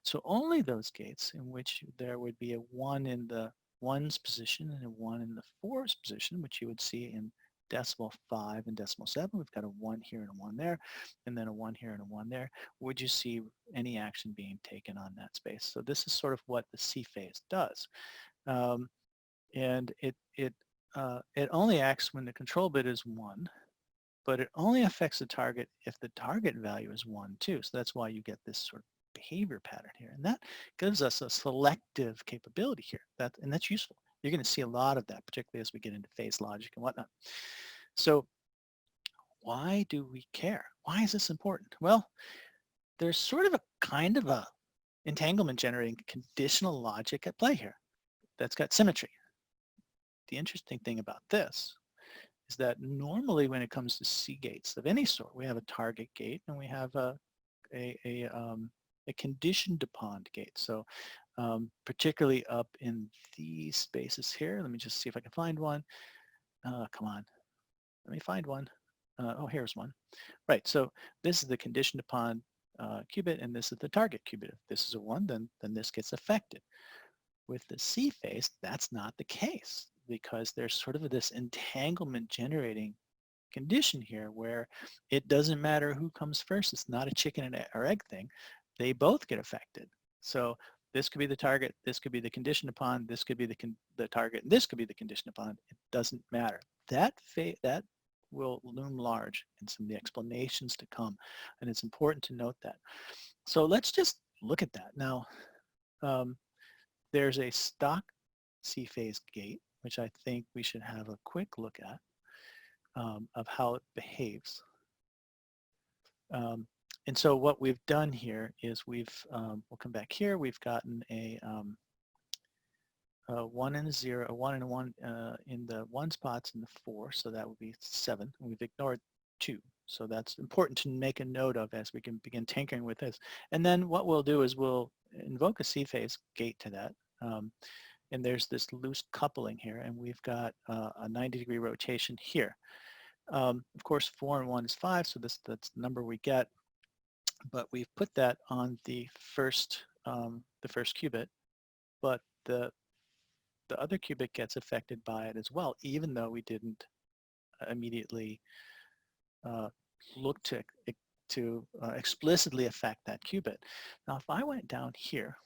[SPEAKER 1] So only those gates in which there would be a 1 in the 1's position and a 1 in the 4's position, which you would see in decimal 5 and decimal 7. We've got a 1 here and a 1 there, and then a 1 here and a 1 there. Would you see any action being taken on that space? So this is sort of what the C phase does. And it only acts when the control bit is 1, but it only affects the target if the target value is 1 too. So that's why you get this sort of behavior pattern here. And that gives us a selective capability here. And that's useful. You're going to see a lot of that, particularly as we get into phase logic and whatnot. So why do we care? Why is this important? Well, there's sort of a kind of a entanglement generating conditional logic at play here that's got symmetry. The interesting thing about this is that normally when it comes to C gates of any sort, we have a target gate and we have a conditioned upon gate. So particularly up in these spaces here, let me just see if I can find one. Come on, let me find one. Oh, here's one. Right, so this is the conditioned upon qubit, and this is the target qubit. If this is a 1, then this gets affected. With the C phase, that's not the case, because there's sort of this entanglement generating condition here where it doesn't matter who comes first. It's not a chicken or egg thing. They both get affected. So this could be the target, this could be the condition upon, this could be the target, and this could be the condition upon. It doesn't matter. That will loom large in some of the explanations to come. And it's important to note that. So let's just look at that. Now, there's a stock C-phase gate, which I think we should have a quick look at of how it behaves. And so what we've done here is we'll come back here, we've gotten a 1 and a 0, a 1 and a 1 in the 1 spots and the 4, so that would be 7. And we've ignored 2. So that's important to make a note of as we can begin tinkering with this. And then what we'll do is we'll invoke a C-phase gate to that. And there's this loose coupling here, and we've got a 90-degree rotation here. Of course, 4 and 1 is 5, so that's the number we get. But we've put that on the first qubit, but the other qubit gets affected by it as well, even though we didn't immediately look to explicitly affect that qubit. Now, if I went down here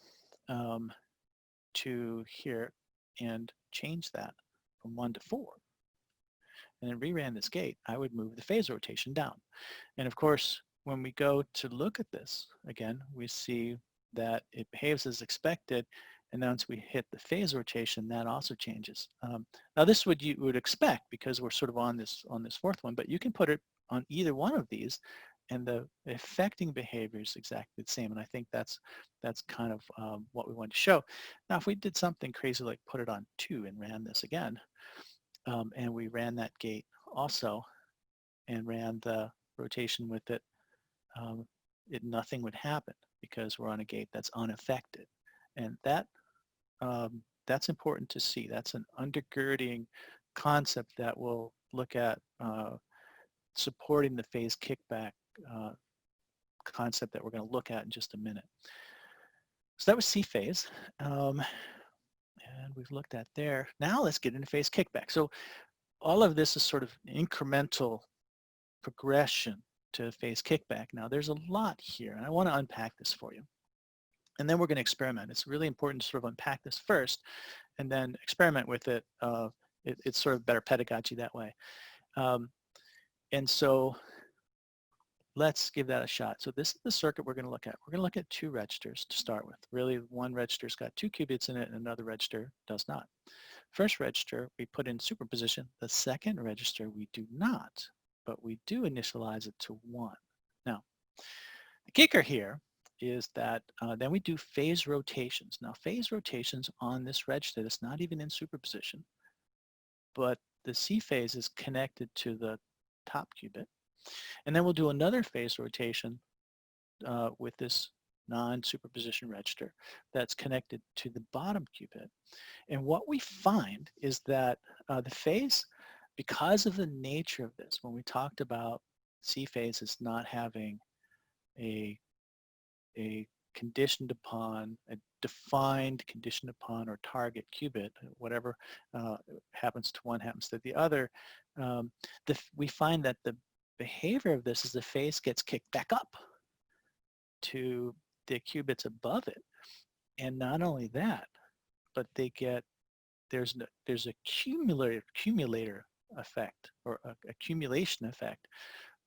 [SPEAKER 1] to here and change that from 1 to 4, and then reran this gate, I would move the phase rotation down. And of course, when we go to look at this, again, we see that it behaves as expected, and then once we hit the phase rotation, that also changes. Now this you would expect because we're sort of on this fourth one, but you can put it on either one of these, and the affecting behavior is exactly the same. And I think that's kind of what we want to show. Now, if we did something crazy like put it on 2 and ran this again, and we ran that gate also, and ran the rotation with it, nothing would happen because we're on a gate that's unaffected, and that's important to see. That's an undergirding concept that we'll look at supporting the phase kickback concept that we're going to look at in just a minute. So that was C phase, and we've looked at there. Now let's get into phase kickback. So all of this is sort of incremental progression to phase kickback. Now there's a lot here, and I want to unpack this for you. And then we're going to experiment. It's really important to sort of unpack this first and then experiment with it. It's sort of better pedagogy that way. And so let's give that a shot. So this is the circuit we're going to look at. We're going to look at 2 registers to start with. Really, one register's got 2 qubits in it and another register does not. First register, we put in superposition. The second register, we do not, but we do initialize it to 1. Now, the kicker here is that then we do phase rotations. Now, phase rotations on this register that's not even in superposition, but the C phase is connected to the top qubit. And then we'll do another phase rotation with this non-superposition register that's connected to the bottom qubit. And what we find is that the phase, because of the nature of this, when we talked about C phase as not having a conditioned upon, a defined conditioned upon or target qubit, whatever happens to one happens to the other, we find that the behavior of this is the phase gets kicked back up to the qubits above it. And not only that, but there's a cumulator effect or accumulation effect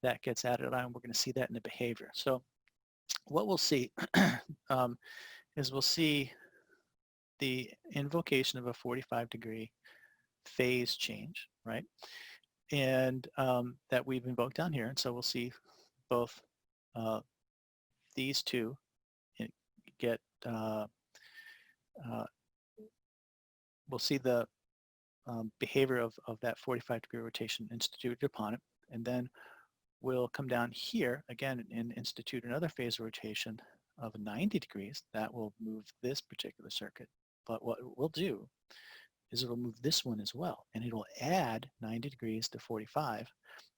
[SPEAKER 1] that gets added on. We're going to see that in the behavior. So what we'll see is we'll see the invocation of a 45-degree phase change, right? And that we've invoked down here. And so we'll see both these two get, we'll see the behavior of that 45-degree rotation instituted upon it. And then we'll come down here again and institute another phase rotation of 90 degrees. That will move this particular circuit. But what it will do is it'll move this one as well, and it'll add 90 degrees to 45,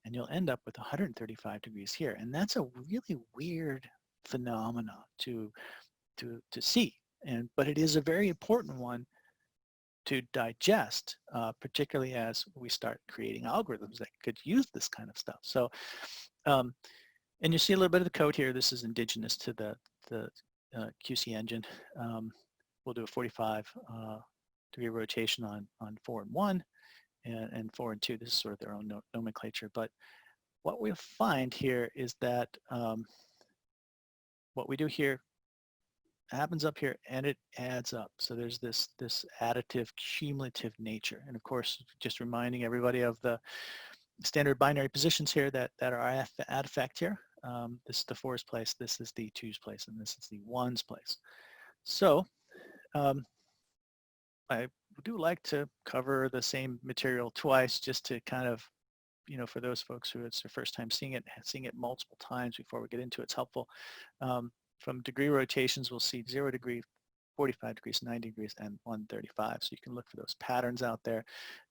[SPEAKER 1] and you'll end up with 135 degrees here. And that's a really weird phenomenon to see, but it is a very important one to digest, particularly as we start creating algorithms that could use this kind of stuff. So, and you see a little bit of the code here. This is indigenous to the QC engine. We'll do a 45 degree rotation on 4 and 1, and 4 and 2. This is sort of their own nomenclature. But what we'll find here is that what we do here happens up here and it adds up. So there's this additive cumulative nature. And of course, just reminding everybody of the standard binary positions here that are at effect here. This is the 4's place, this is the 2's place, and this is the 1's place. So I do like to cover the same material twice just to kind of, for those folks who it's their first time seeing it multiple times before we get into it, it's helpful. From degree rotations, we'll see 0 degree, 45 degrees, 90 degrees, and 135. So you can look for those patterns out there.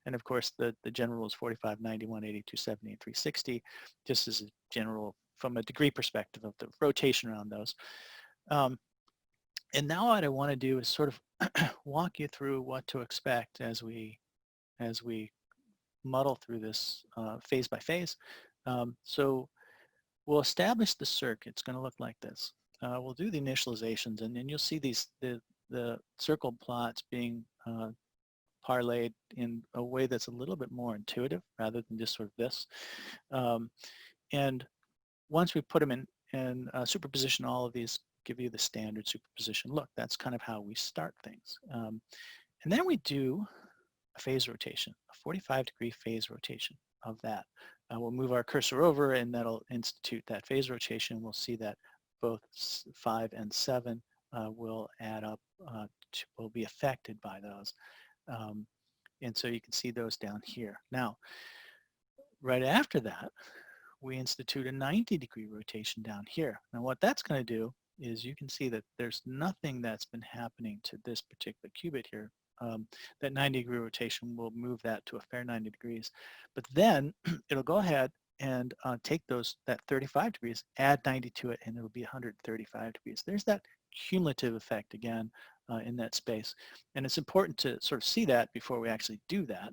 [SPEAKER 1] And of course, the general is 45, 90, 180, 270, and 360, just as a general from a degree perspective of the rotation around those. And now what I want to do is sort of walk you through what to expect as we muddle through this phase by phase. So we'll establish the circuit. It's going to look like this. We'll do the initializations, and then you'll see the circle plots being parlayed in a way that's a little bit more intuitive rather than just sort of this. And once we put them in superposition, all of these give you the standard superposition look. That's kind of how we start things. And then we do a phase rotation, a 45-degree phase rotation of that. We'll move our cursor over and that'll institute that phase rotation. We'll see that both 5 and 7 will add up, will be affected by those. And so you can see those down here. Now, right after that, we institute a 90-degree rotation down here. Now what that's going to do is you can see that there's nothing that's been happening to this particular qubit here. That 90-degree rotation will move that to a fair 90 degrees. But then it'll go ahead and take that 35 degrees, add 90 to it, and it'll be 135 degrees. There's that cumulative effect again in that space. And it's important to sort of see that before we actually do that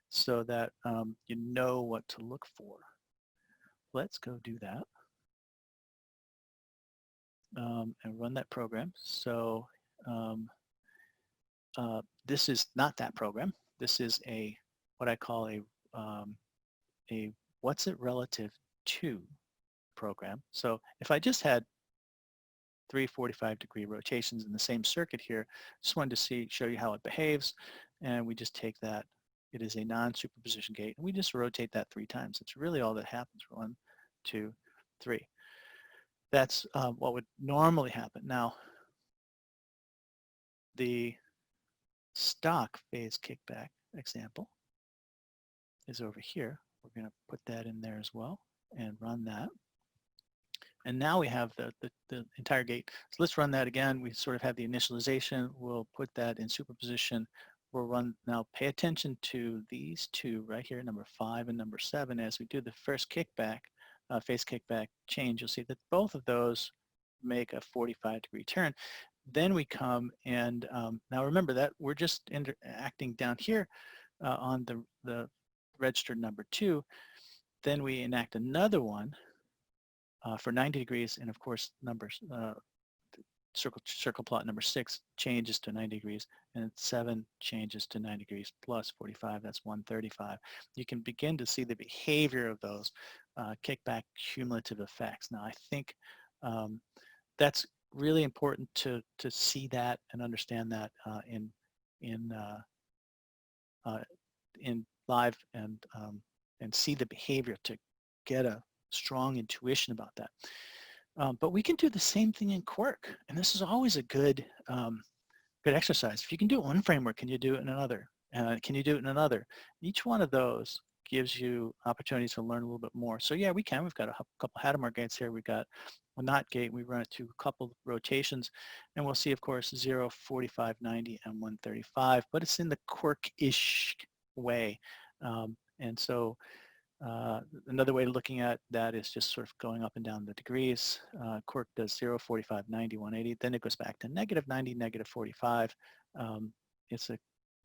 [SPEAKER 1] so that you know what to look for. Let's go do that and run that program. So this is not that program. This is what I call a what's it relative to program. So if I just had 3 45-degree rotations in the same circuit here, just wanted to show you how it behaves, and we just take that. It is a non-superposition gate, and we just rotate that 3 times. It's really all that happens. 1, 2, 3. That's what would normally happen. Now, the stock phase kickback example is over here. We're going to put that in there as well and run that. And now we have the entire gate. So let's run that again. We sort of have the initialization. We'll put that in superposition. We'll run, now pay attention to these two right here, number 5 and number 7. As we do the first kickback, phase kickback change, you'll see that both of those make a 45-degree turn. Then we come and now remember that we're just interacting down here on the register number 2. Then we enact another one for 90 degrees, and of course numbers circle plot number 6 changes to 90 degrees, and 7 changes to 90 degrees plus 45. That's 135. You can begin to see the behavior of those kickback cumulative effects. Now I think that's really important to see that and understand that in live and see the behavior to get a strong intuition about that. But we can do the same thing in Quark, and this is always a good good exercise. If you can do it in one framework, can you do it in another? Can you do it in another? Each one of those gives you opportunities to learn a little bit more. So yeah, we can. We've got a couple Hadamard gates here. We've got a NOT gate. We run it to a couple rotations, and we'll see, of course, 0, 45, 90, and 135, but it's in the Quark-ish way. And so another way of looking at that is just sort of going up and down the degrees. Quark does 0, 45, 90, 180. Then it goes back to -90, -45.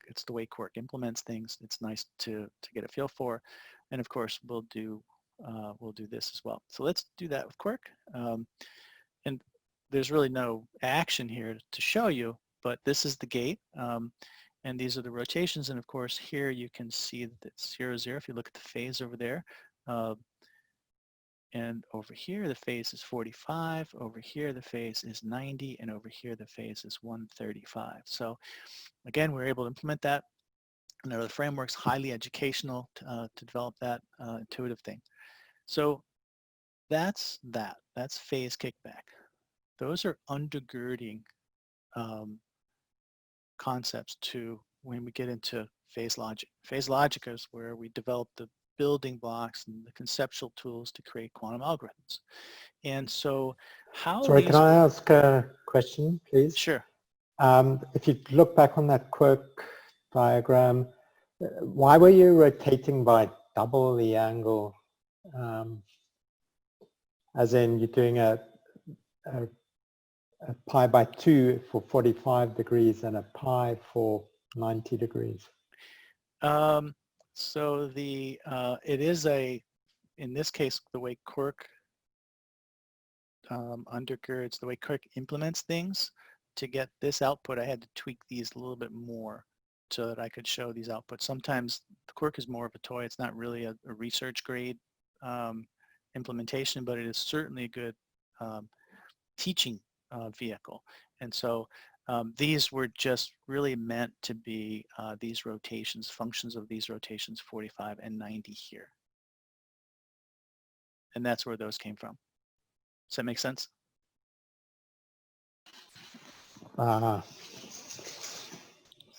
[SPEAKER 1] It's the way Quark implements things. It's nice to get a feel for. And of course, we'll do this as well. So let's do that with Quark. And there's really no action here to show you, but this is the gate. And these are the rotations. And of course, here you can see that it's 0, 0. If you look at the phase over there, and over here, the phase is 45. Over here, the phase is 90. And over here, the phase is 135. So again, we're able to implement that. And the framework's highly educational to develop that intuitive thing. So that's that. That's phase kickback. Those are undergirding concepts to when we get into phase logic. Phase logic is where we develop the building blocks and the conceptual tools to create quantum algorithms. And so how
[SPEAKER 3] Sorry,
[SPEAKER 1] these...
[SPEAKER 3] can I ask a question, please?
[SPEAKER 1] Sure.
[SPEAKER 3] If you look back on that quirk diagram, why were you rotating by double the angle? As in you're doing a pi by 2 for 45 degrees and a pi for 90 degrees.
[SPEAKER 1] So the it is in this case, the way quirk undergirds, the way quirk implements things, to get this output, I had to tweak these a little bit more so that I could show these outputs. Sometimes the quirk is more of a toy. It's not really a research grade implementation, but it is certainly a good teaching vehicle. And so these were just really meant to be these rotations, functions of these rotations, 45 and 90 here. And that's where those came from. Does that make sense?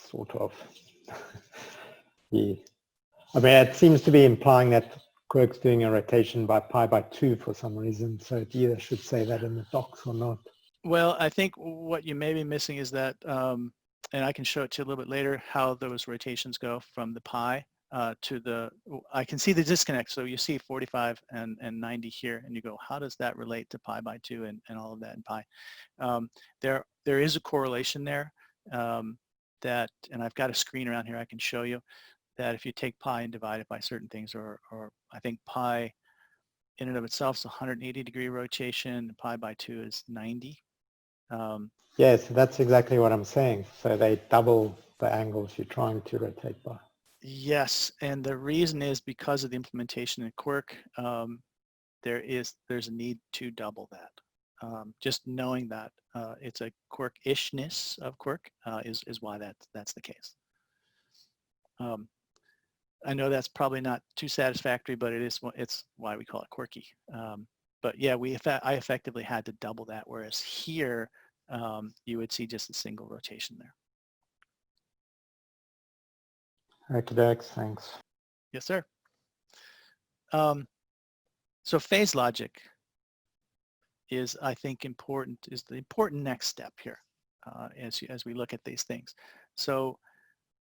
[SPEAKER 3] Sort of. Yeah. I mean, it seems to be implying that quirk's doing a rotation by pi by 2 for some reason, so it either should say that in the docs or not.
[SPEAKER 1] Well, I think what you may be missing is that, and I can show it to you a little bit later, how those rotations go from the pi to the, I can see the disconnect. So you see 45 and 90 here, and you go, how does that relate to pi by 2 and all of that in pi? There is a correlation there that, and I've got a screen around here I can show you, that if you take pi and divide it by certain things, or I think pi in and of itself is 180 degree rotation, pi by 2 is 90.
[SPEAKER 3] Yes, that's exactly what I'm saying. So they double the angles you're trying to rotate by.
[SPEAKER 1] Yes, and the reason is because of the implementation in quirk, there's a need to double that. Just knowing that it's a quirk-ishness of quirk is why that's the case. I know that's probably not too satisfactory, but it's why we call it quirky. But yeah, I effectively had to double that, whereas here you would see just a single rotation there.
[SPEAKER 3] Okay, thanks.
[SPEAKER 1] Yes, sir. So phase logic is, I think, is the important next step here as we look at these things. So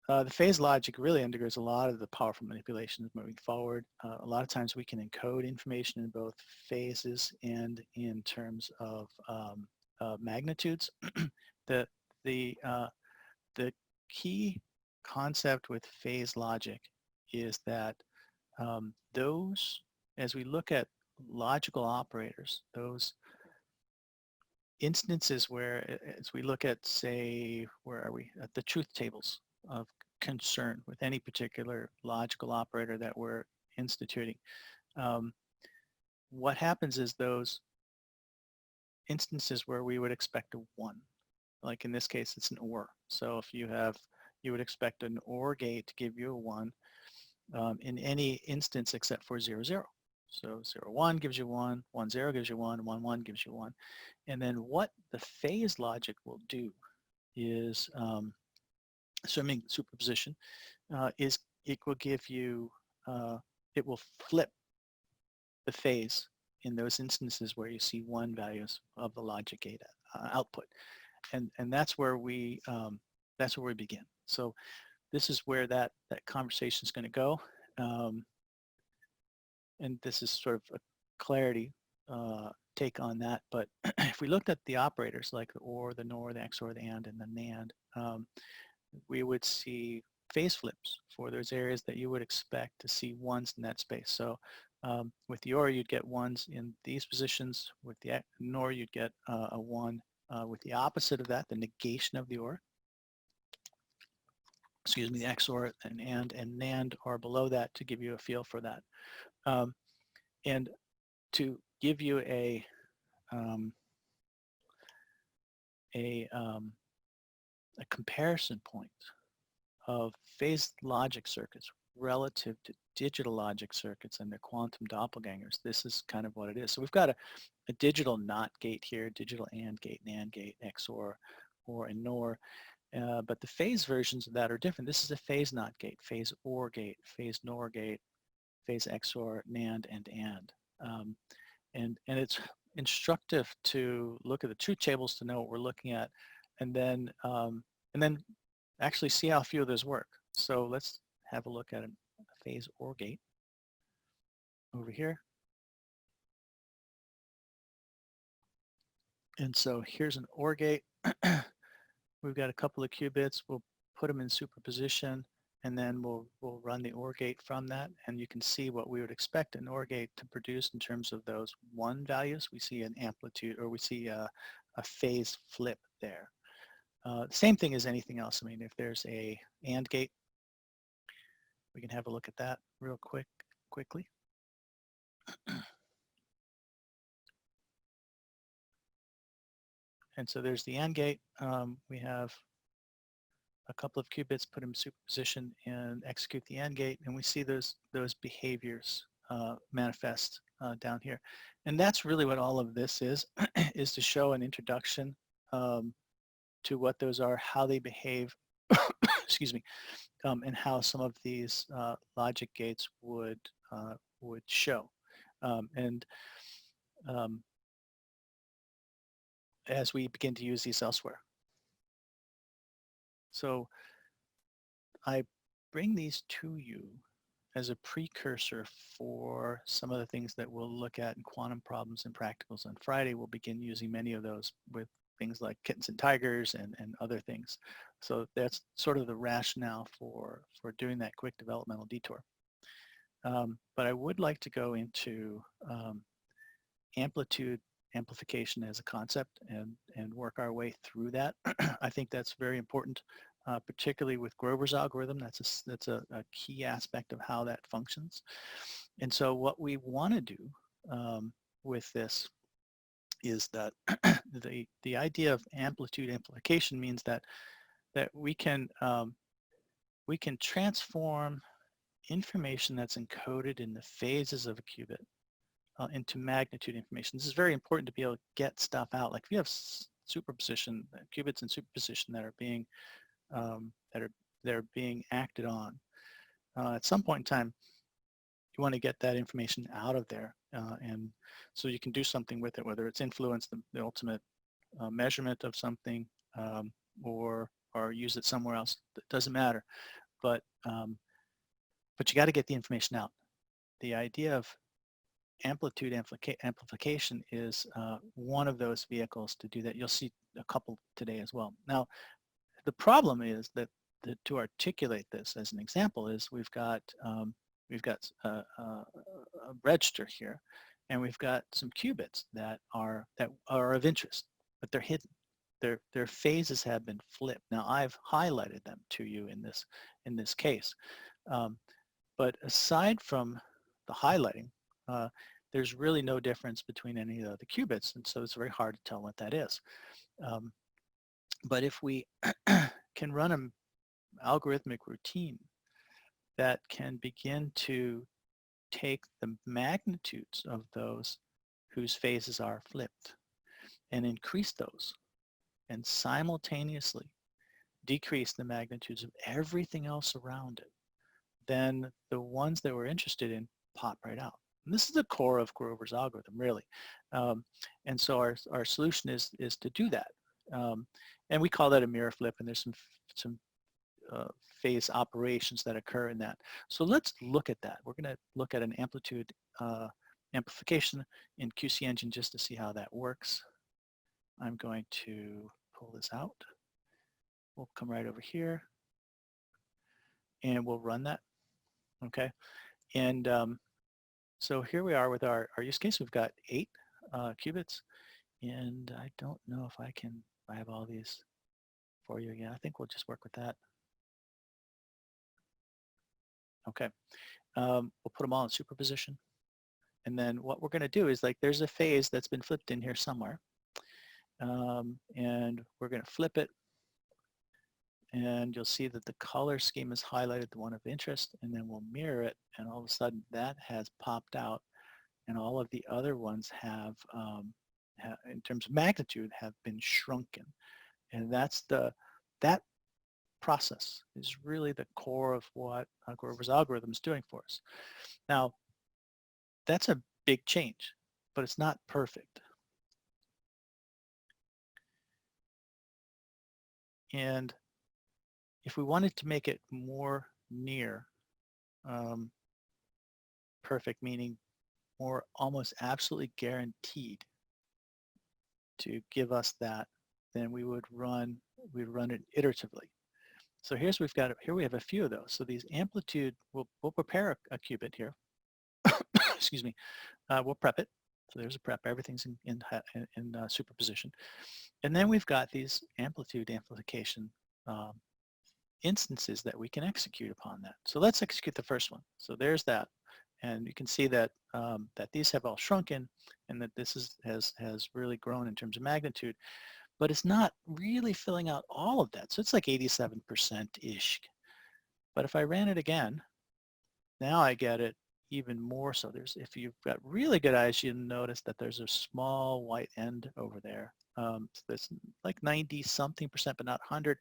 [SPEAKER 1] the phase logic really undergirds a lot of the powerful manipulations moving forward. A lot of times we can encode information in both phases and in terms of magnitudes. The key concept with phase logic is that those, as we look at logical operators, those instances where, as we look at, say, where are we, at the truth tables of concern with any particular logical operator that we're instituting, what happens is those instances where we would expect a 1, like in this case it's an OR. So if you would expect an OR gate to give you a 1 in any instance except for 0, 0. So 0, 1 gives you 1, 1, 0 gives you 1, 1, 1 gives you 1. And then what the phase logic will do is, assuming superposition, is it will give you, it will flip the phase in those instances where you see 1 values of the logic gate output. And that's where we begin. So this is where that conversation is going to go. And this is sort of a clarity take on that. But if we looked at the operators like the OR, the NOR, the XOR, the AND, and the NAND, we would see phase flips for those areas that you would expect to see 1s in that space. So with the OR, you'd get 1s in these positions. With the NOR, you'd get a 1 with the opposite of that, the negation of the OR. excuse me, the XOR and NAND are below that to give you a feel for that. And to give you a comparison point of phased logic circuits relative to digital logic circuits and their quantum doppelgangers, this is kind of what it is. So we've got a digital NOT gate here, digital AND gate, NAND gate, XOR, OR, and NOR. But the phase versions of that are different. This is a phase NOT gate, phase OR gate, phase NOR gate, phase XOR, NAND, and AND. And it's instructive to look at the truth tables to know what we're looking at, and then actually see how few of those work. So let's have a look at a phase OR gate over here. And so here's an OR gate. We've got a couple of qubits. We'll put them in superposition, and then we'll run the OR gate from that, and you can see what we would expect an OR gate to produce in terms of those 1 values. We see an amplitude, or we see a phase flip there. Same thing as anything else. I mean, if there's a AND gate, we can have a look at that real quickly. And so there's the AND gate. We have a couple of qubits, put them in superposition and execute the AND gate, and we see those behaviors manifest down here. And that's really what all of this is to show an introduction to what those are, how they behave, excuse me, and how some of these logic gates would show. As we begin to use these elsewhere. So I bring these to you as a precursor for some of the things that we'll look at in quantum problems and practicals on Friday. We'll begin using many of those with things like kittens and tigers and other things. So that's sort of the rationale for doing that quick developmental detour. But I would like to go into amplitude amplification as a concept and work our way through that. I think that's very important, particularly with Grover's algorithm. That's a key aspect of how that functions. And so what we want to do with this is that the idea of amplitude amplification means that we can transform information that's encoded in the phases of a qubit into magnitude information. This is very important to be able to get stuff out. Like if you have superposition, qubits in superposition that are being acted on, at some point in time, you want to get that information out of there, and so you can do something with it, whether it's influence the ultimate measurement of something, or use it somewhere else. It doesn't matter, but you got to get the information out. The idea of amplitude amplification is one of those vehicles to do that. You'll see a couple today as well. Now, the problem is that to articulate this as an example is we've got a register here, and we've got some qubits that are of interest, but they're hidden. Their phases have been flipped. Now, I've highlighted them to you in this case, but aside from the highlighting, there's really no difference between any of the qubits, and so it's very hard to tell what that is. But if we can run an algorithmic routine that can begin to take the magnitudes of those whose phases are flipped and increase those, and simultaneously decrease the magnitudes of everything else around it, then the ones that we're interested in pop right out. And this is the core of Grover's algorithm, really. And so our solution is to do that. And we call that a mirror flip, and there's some phase operations that occur in that. So let's look at that. We're going to look at an amplitude amplification in QC Engine just to see how that works. I'm going to pull this out. We'll come right over here, and we'll run that. Okay, and so here we are with our use case. We've got 8 qubits, and I don't know if I have all these for you again. I think we'll just work with that. Okay, we'll put them all in superposition. And then what we're going to do is like there's a phase that's been flipped in here somewhere. And we're going to flip it. And you'll see that the color scheme is highlighted, the one of interest, and then we'll mirror it. And all of a sudden that has popped out. And all of the other ones have, in terms of magnitude, have been shrunken. And that process is really the core of what Grover's algorithm is doing for us. Now, that's a big change, but it's not perfect. And if we wanted to make it more near perfect, meaning more almost absolutely guaranteed to give us that, then we would run it iteratively. So here we have a few of those. So these amplitude, we'll prepare a qubit here. Excuse me. We'll prep it. So there's a prep. Everything's in superposition. And then we've got these amplitude amplification instances that we can execute upon that. So let's execute the first one. So there's that. And you can see that that these have all shrunken and that this has really grown in terms of magnitude, but it's not really filling out all of that. So it's like 87%-ish. But if I ran it again, now I get it even more so. If you've got really good eyes, you'll notice that there's a small white end over there. So it's like 90-something%, but not 100.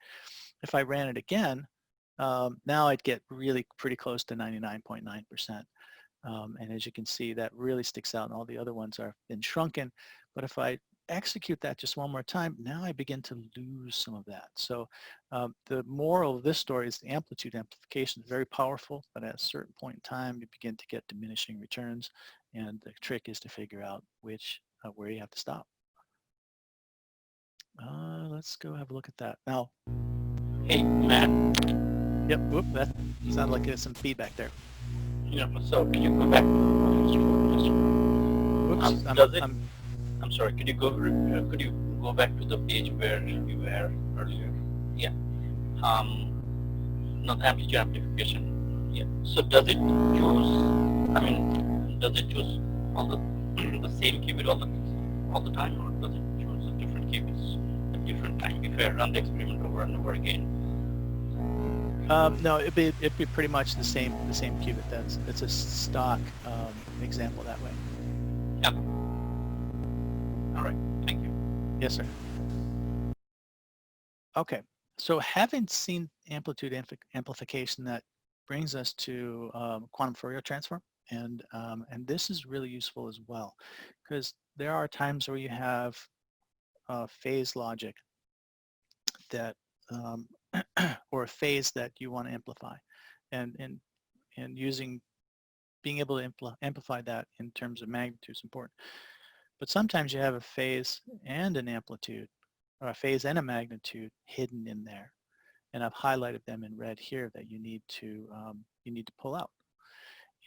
[SPEAKER 1] If I ran it again, now I'd get really pretty close to 99.9%. And as you can see, that really sticks out, and all the other ones are been shrunken. But if I execute that just one more time, now I begin to lose some of that. So the moral of this story is the amplitude amplification is very powerful, but at a certain point in time, you begin to get diminishing returns, and the trick is to figure out where you have to stop. Let's go have a look at that. Now,
[SPEAKER 4] hey, Matt.
[SPEAKER 1] Yep, whoop, that sounded like there's some feedback there.
[SPEAKER 4] Yeah, so can you go back to
[SPEAKER 1] Whoops,
[SPEAKER 4] I'm sorry, could you go back to the page where you were earlier? Yeah. Not amplitude amplification. Yeah. So does it choose all the same qubit all the time, or does it choose a different qubits at different time if I run the experiment over and over again?
[SPEAKER 1] No, it'd be pretty much the same qubit. It's a stock example that way.
[SPEAKER 4] Yeah. All right. Thank you.
[SPEAKER 1] Yes, sir. Okay. So having seen amplitude amplification, that brings us to quantum Fourier transform, and this is really useful as well, because there are times where you have phase logic that or a phase that you want to amplify, and being able to amplify that in terms of magnitude is important. But sometimes you have a phase and an amplitude, or a phase and a magnitude hidden in there, and I've highlighted them in red here that you need to pull out.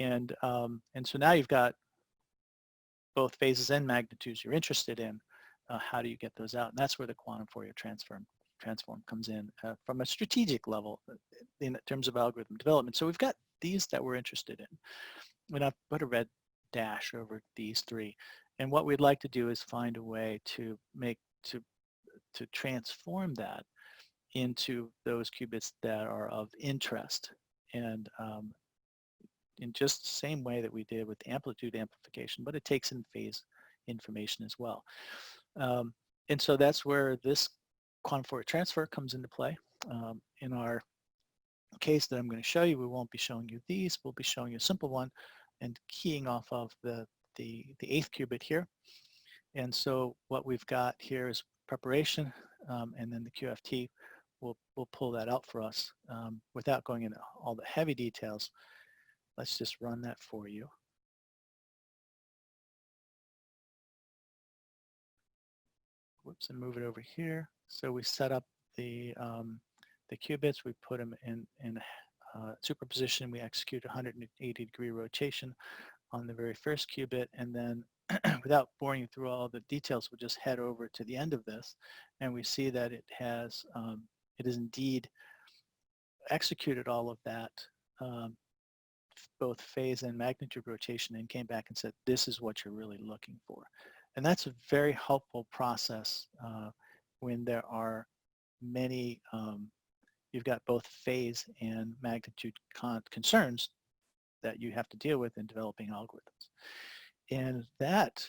[SPEAKER 1] And so now you've got both phases and magnitudes you're interested in. How do you get those out? And that's where the quantum Fourier transform comes in from a strategic level in terms of algorithm development. So we've got these that we're interested in. And I've put a red dash over these three. And what we'd like to do is find a way to transform that into those qubits that are of interest. And in just the same way that we did with amplitude amplification, but it takes in phase information as well. And so that's where this quantum Fourier transfer comes into play. In our case that I'm going to show you, we won't be showing you these. We'll be showing you a simple one and keying off of the 8th qubit here. And so what we've got here is preparation, and then the QFT will pull that out for us. Without going into all the heavy details, let's just run that for you. Whoops, and move it over here. So we set up the qubits. We put them in superposition. We execute 180-degree rotation on the very first qubit, and then without boring you through all the details, we'll just head over to the end of this, and we see that it has it is indeed executed all of that both phase and magnitude rotation and came back and said, this is what you're really looking for. And that's a very helpful process when there are many, you've got both phase and magnitude concerns that you have to deal with in developing algorithms. And that,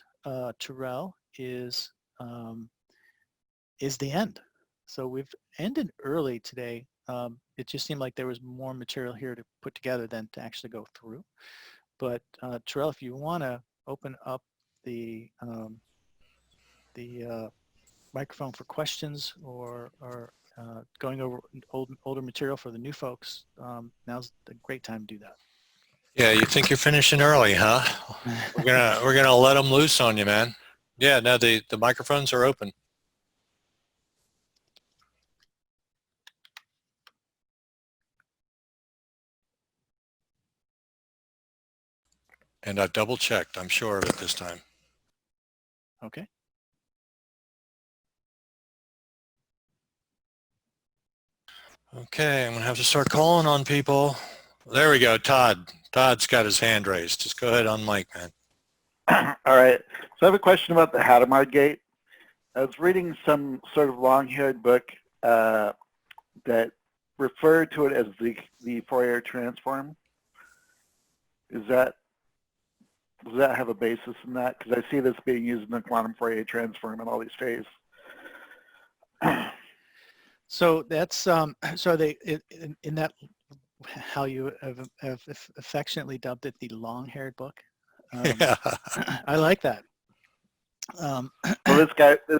[SPEAKER 1] Terrell, is the end. So we've ended early today. It just seemed like there was more material here to put together than to actually go through. But Terrell, if you want to open up the microphone for questions or going over older material for the new folks, now's a great time to do that.
[SPEAKER 2] Yeah, you think you're finishing early, huh? We're gonna let them loose on you, man. Yeah, no, the microphones are open. And I've double checked. I'm sure of it this time.
[SPEAKER 1] Okay.
[SPEAKER 2] Okay, I'm gonna have to start calling on people. There we go, Todd. Todd's got his hand raised. Just go ahead on mic, man.
[SPEAKER 5] All right. So I have a question about the Hadamard gate. I was reading some sort of long-haired book that referred to it as the Fourier transform. Does that have a basis in that? Because I see this being used in the quantum Fourier transform in all these phases.
[SPEAKER 1] So that's so they in that how you have affectionately dubbed it the long-haired book.
[SPEAKER 2] Yeah.
[SPEAKER 1] I like that.
[SPEAKER 5] Well, this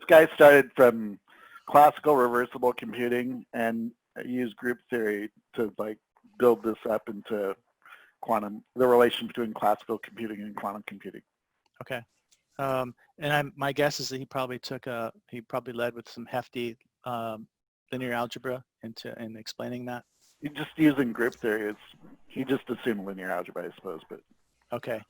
[SPEAKER 5] guy started from classical reversible computing and used group theory to like build this up into the relation between classical computing and quantum computing.
[SPEAKER 1] Okay. And my guess is that he probably led with some hefty linear algebra in explaining that.
[SPEAKER 5] Just using group theory, he just assumed linear algebra, I suppose. But
[SPEAKER 1] okay.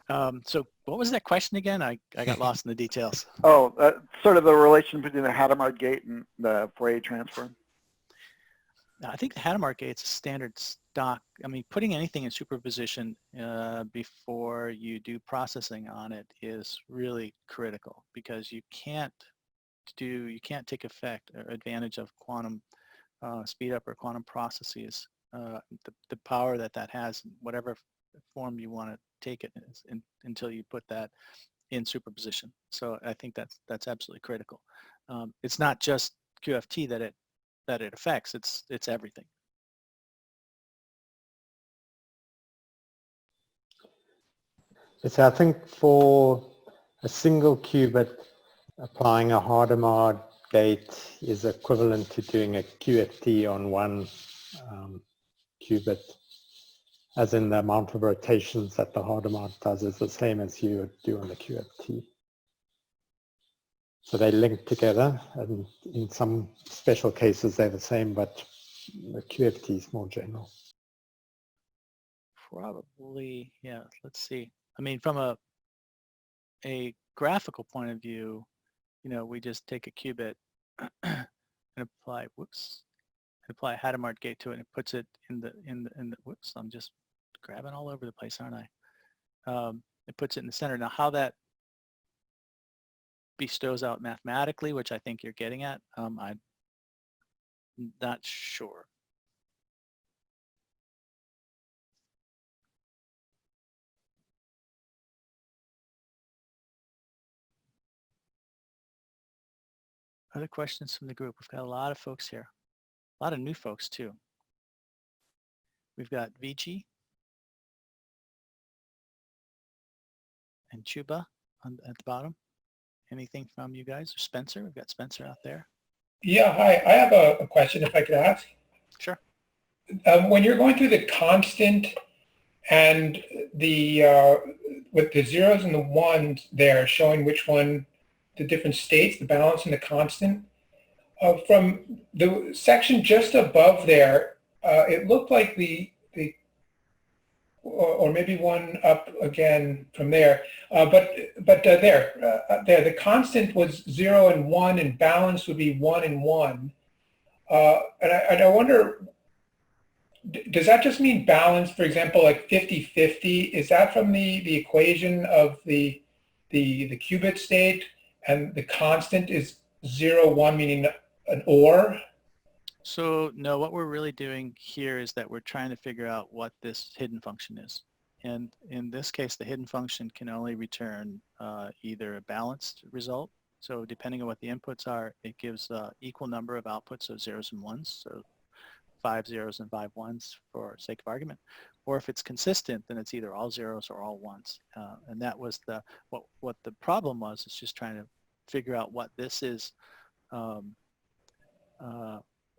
[SPEAKER 5] Yeah.
[SPEAKER 1] So what was that question again? I got lost in the details.
[SPEAKER 5] Oh, sort of the relation between the Hadamard gate and the Fourier transform.
[SPEAKER 1] I think the Hadamard gate's a standard stock. I mean, putting anything in superposition before you do processing on it is really critical because you can't take effect or advantage of quantum speed up or quantum processes. The power that has, whatever form you want to take it until you put that in superposition. So I think that's absolutely critical. It's not just QFT that it affects. It's everything.
[SPEAKER 3] So I think for a single qubit, applying a Hadamard gate is equivalent to doing a QFT on one qubit, as in the amount of rotations that the Hadamard does is the same as you would do on the QFT. So they link together, and in some special cases they're the same, but the QFT is more general.
[SPEAKER 1] Probably, yeah. Let's see. I mean, from a graphical point of view, we just take a qubit and apply a Hadamard gate to it, and it puts it in the whoops. I'm just grabbing all over the place, aren't I? It puts it in the center. Now, how that bestows out mathematically, which I think you're getting at, I'm not sure. Other questions from the group? We've got a lot of folks here. A lot of new folks too. We've got VG and Chuba at the bottom. Anything from you guys? Or Spencer? We've got Spencer out there.
[SPEAKER 6] Yeah, hi. I have a question if I could ask.
[SPEAKER 1] Sure.
[SPEAKER 6] When you're going through the constant and the with the zeros and the ones there showing which one, the different states, the balance and the constant, from the section just above there, it looked like or maybe one up again from there, but there, the constant was 0 and 1, and balance would be 1 and 1. And I wonder, does that just mean balance? For example, like 50-50, is that from the equation of the qubit state, and the constant is 0, 1, meaning an OR?
[SPEAKER 1] So no, what we're really doing here is that we're trying to figure out what this hidden function is. And in this case, the hidden function can only return either a balanced result. So depending on what the inputs are, it gives equal number of outputs of zeros and ones. So 5 zeros and 5 ones for sake of argument. Or if it's consistent, then it's either all zeros or all ones. And that was what the problem was, is just trying to figure out what this is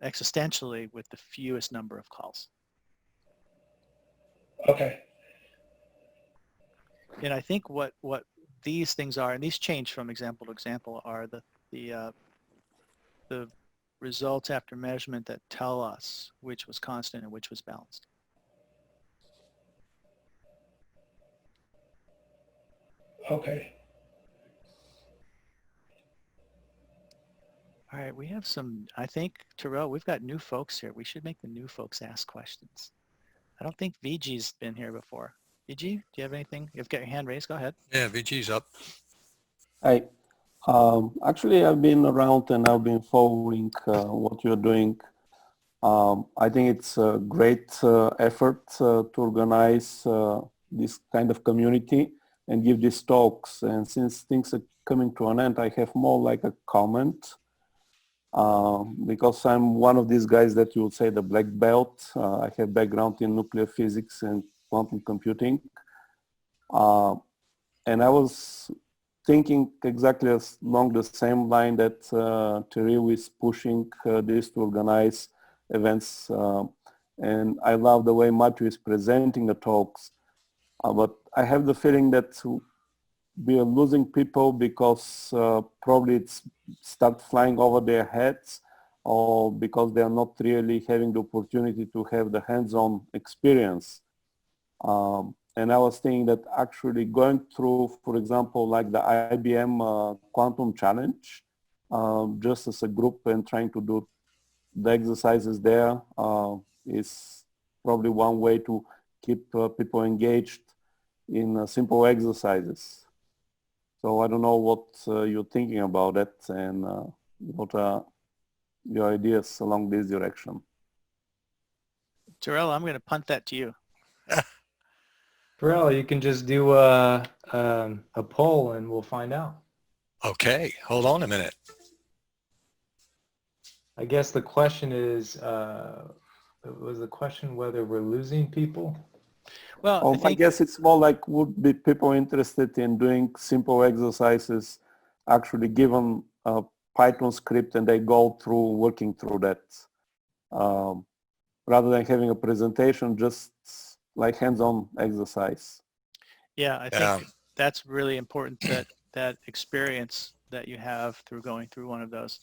[SPEAKER 1] existentially with the fewest number of calls.
[SPEAKER 6] Okay.
[SPEAKER 1] And I think what these things are, and these change from example to example, are the results after measurement that tell us which was constant and which was balanced.
[SPEAKER 6] Okay.
[SPEAKER 1] All right, we have some, I think, Terrell, we've got new folks here. We should make the new folks ask questions. I don't think VG's been here before. VG, do you have anything? You've got your hand raised, go ahead.
[SPEAKER 2] Yeah, VG's up.
[SPEAKER 7] Hi. Actually, I've been around and I've been following what you're doing. I think it's a great effort to organize this kind of community and give these talks. And since things are coming to an end, I have more like a comment. Because I'm one of these guys that you would say the black belt. I have background in nuclear physics and quantum computing. And I was thinking exactly along the same line that Terry is pushing this to organize events. And I love the way Matthew is presenting the talks. But I have the feeling that we are losing people because probably it's start flying over their heads, or because they are not really having the opportunity to have the hands-on experience. And I was thinking that actually going through, for example, like the IBM Quantum Challenge, just as a group and trying to do the exercises there is probably one way to keep people engaged in simple exercises. So I don't know what you're thinking about it, and what are your ideas along this direction.
[SPEAKER 1] Terrell, I'm going to punt that to you.
[SPEAKER 8] Terrell, you can just do a poll and we'll find out.
[SPEAKER 2] Okay, hold on a minute.
[SPEAKER 8] I guess the question is, was the question whether we're losing people?
[SPEAKER 1] Well,
[SPEAKER 7] I guess it's more like, would be people interested in doing simple exercises, actually given a Python script and they go through working through that, rather than having a presentation, just like hands-on exercise.
[SPEAKER 1] yeah, I think that's really important, that experience that you have through going through one of those.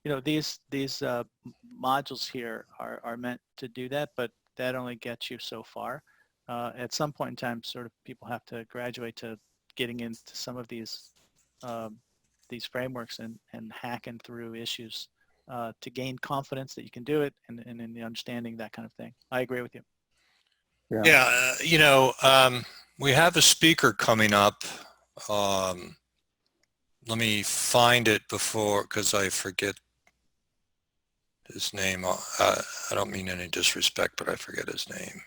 [SPEAKER 1] You know, these modules here are meant to do that, but that only gets you so far. At some point in time, sort of people have to graduate to getting into some of these frameworks and hacking through issues to gain confidence that you can do it, and in the understanding, that kind of thing. I agree with you.
[SPEAKER 2] Yeah, you know, we have a speaker coming up. Let me find it before, because I forget his name. I don't mean any disrespect, but I forget his name.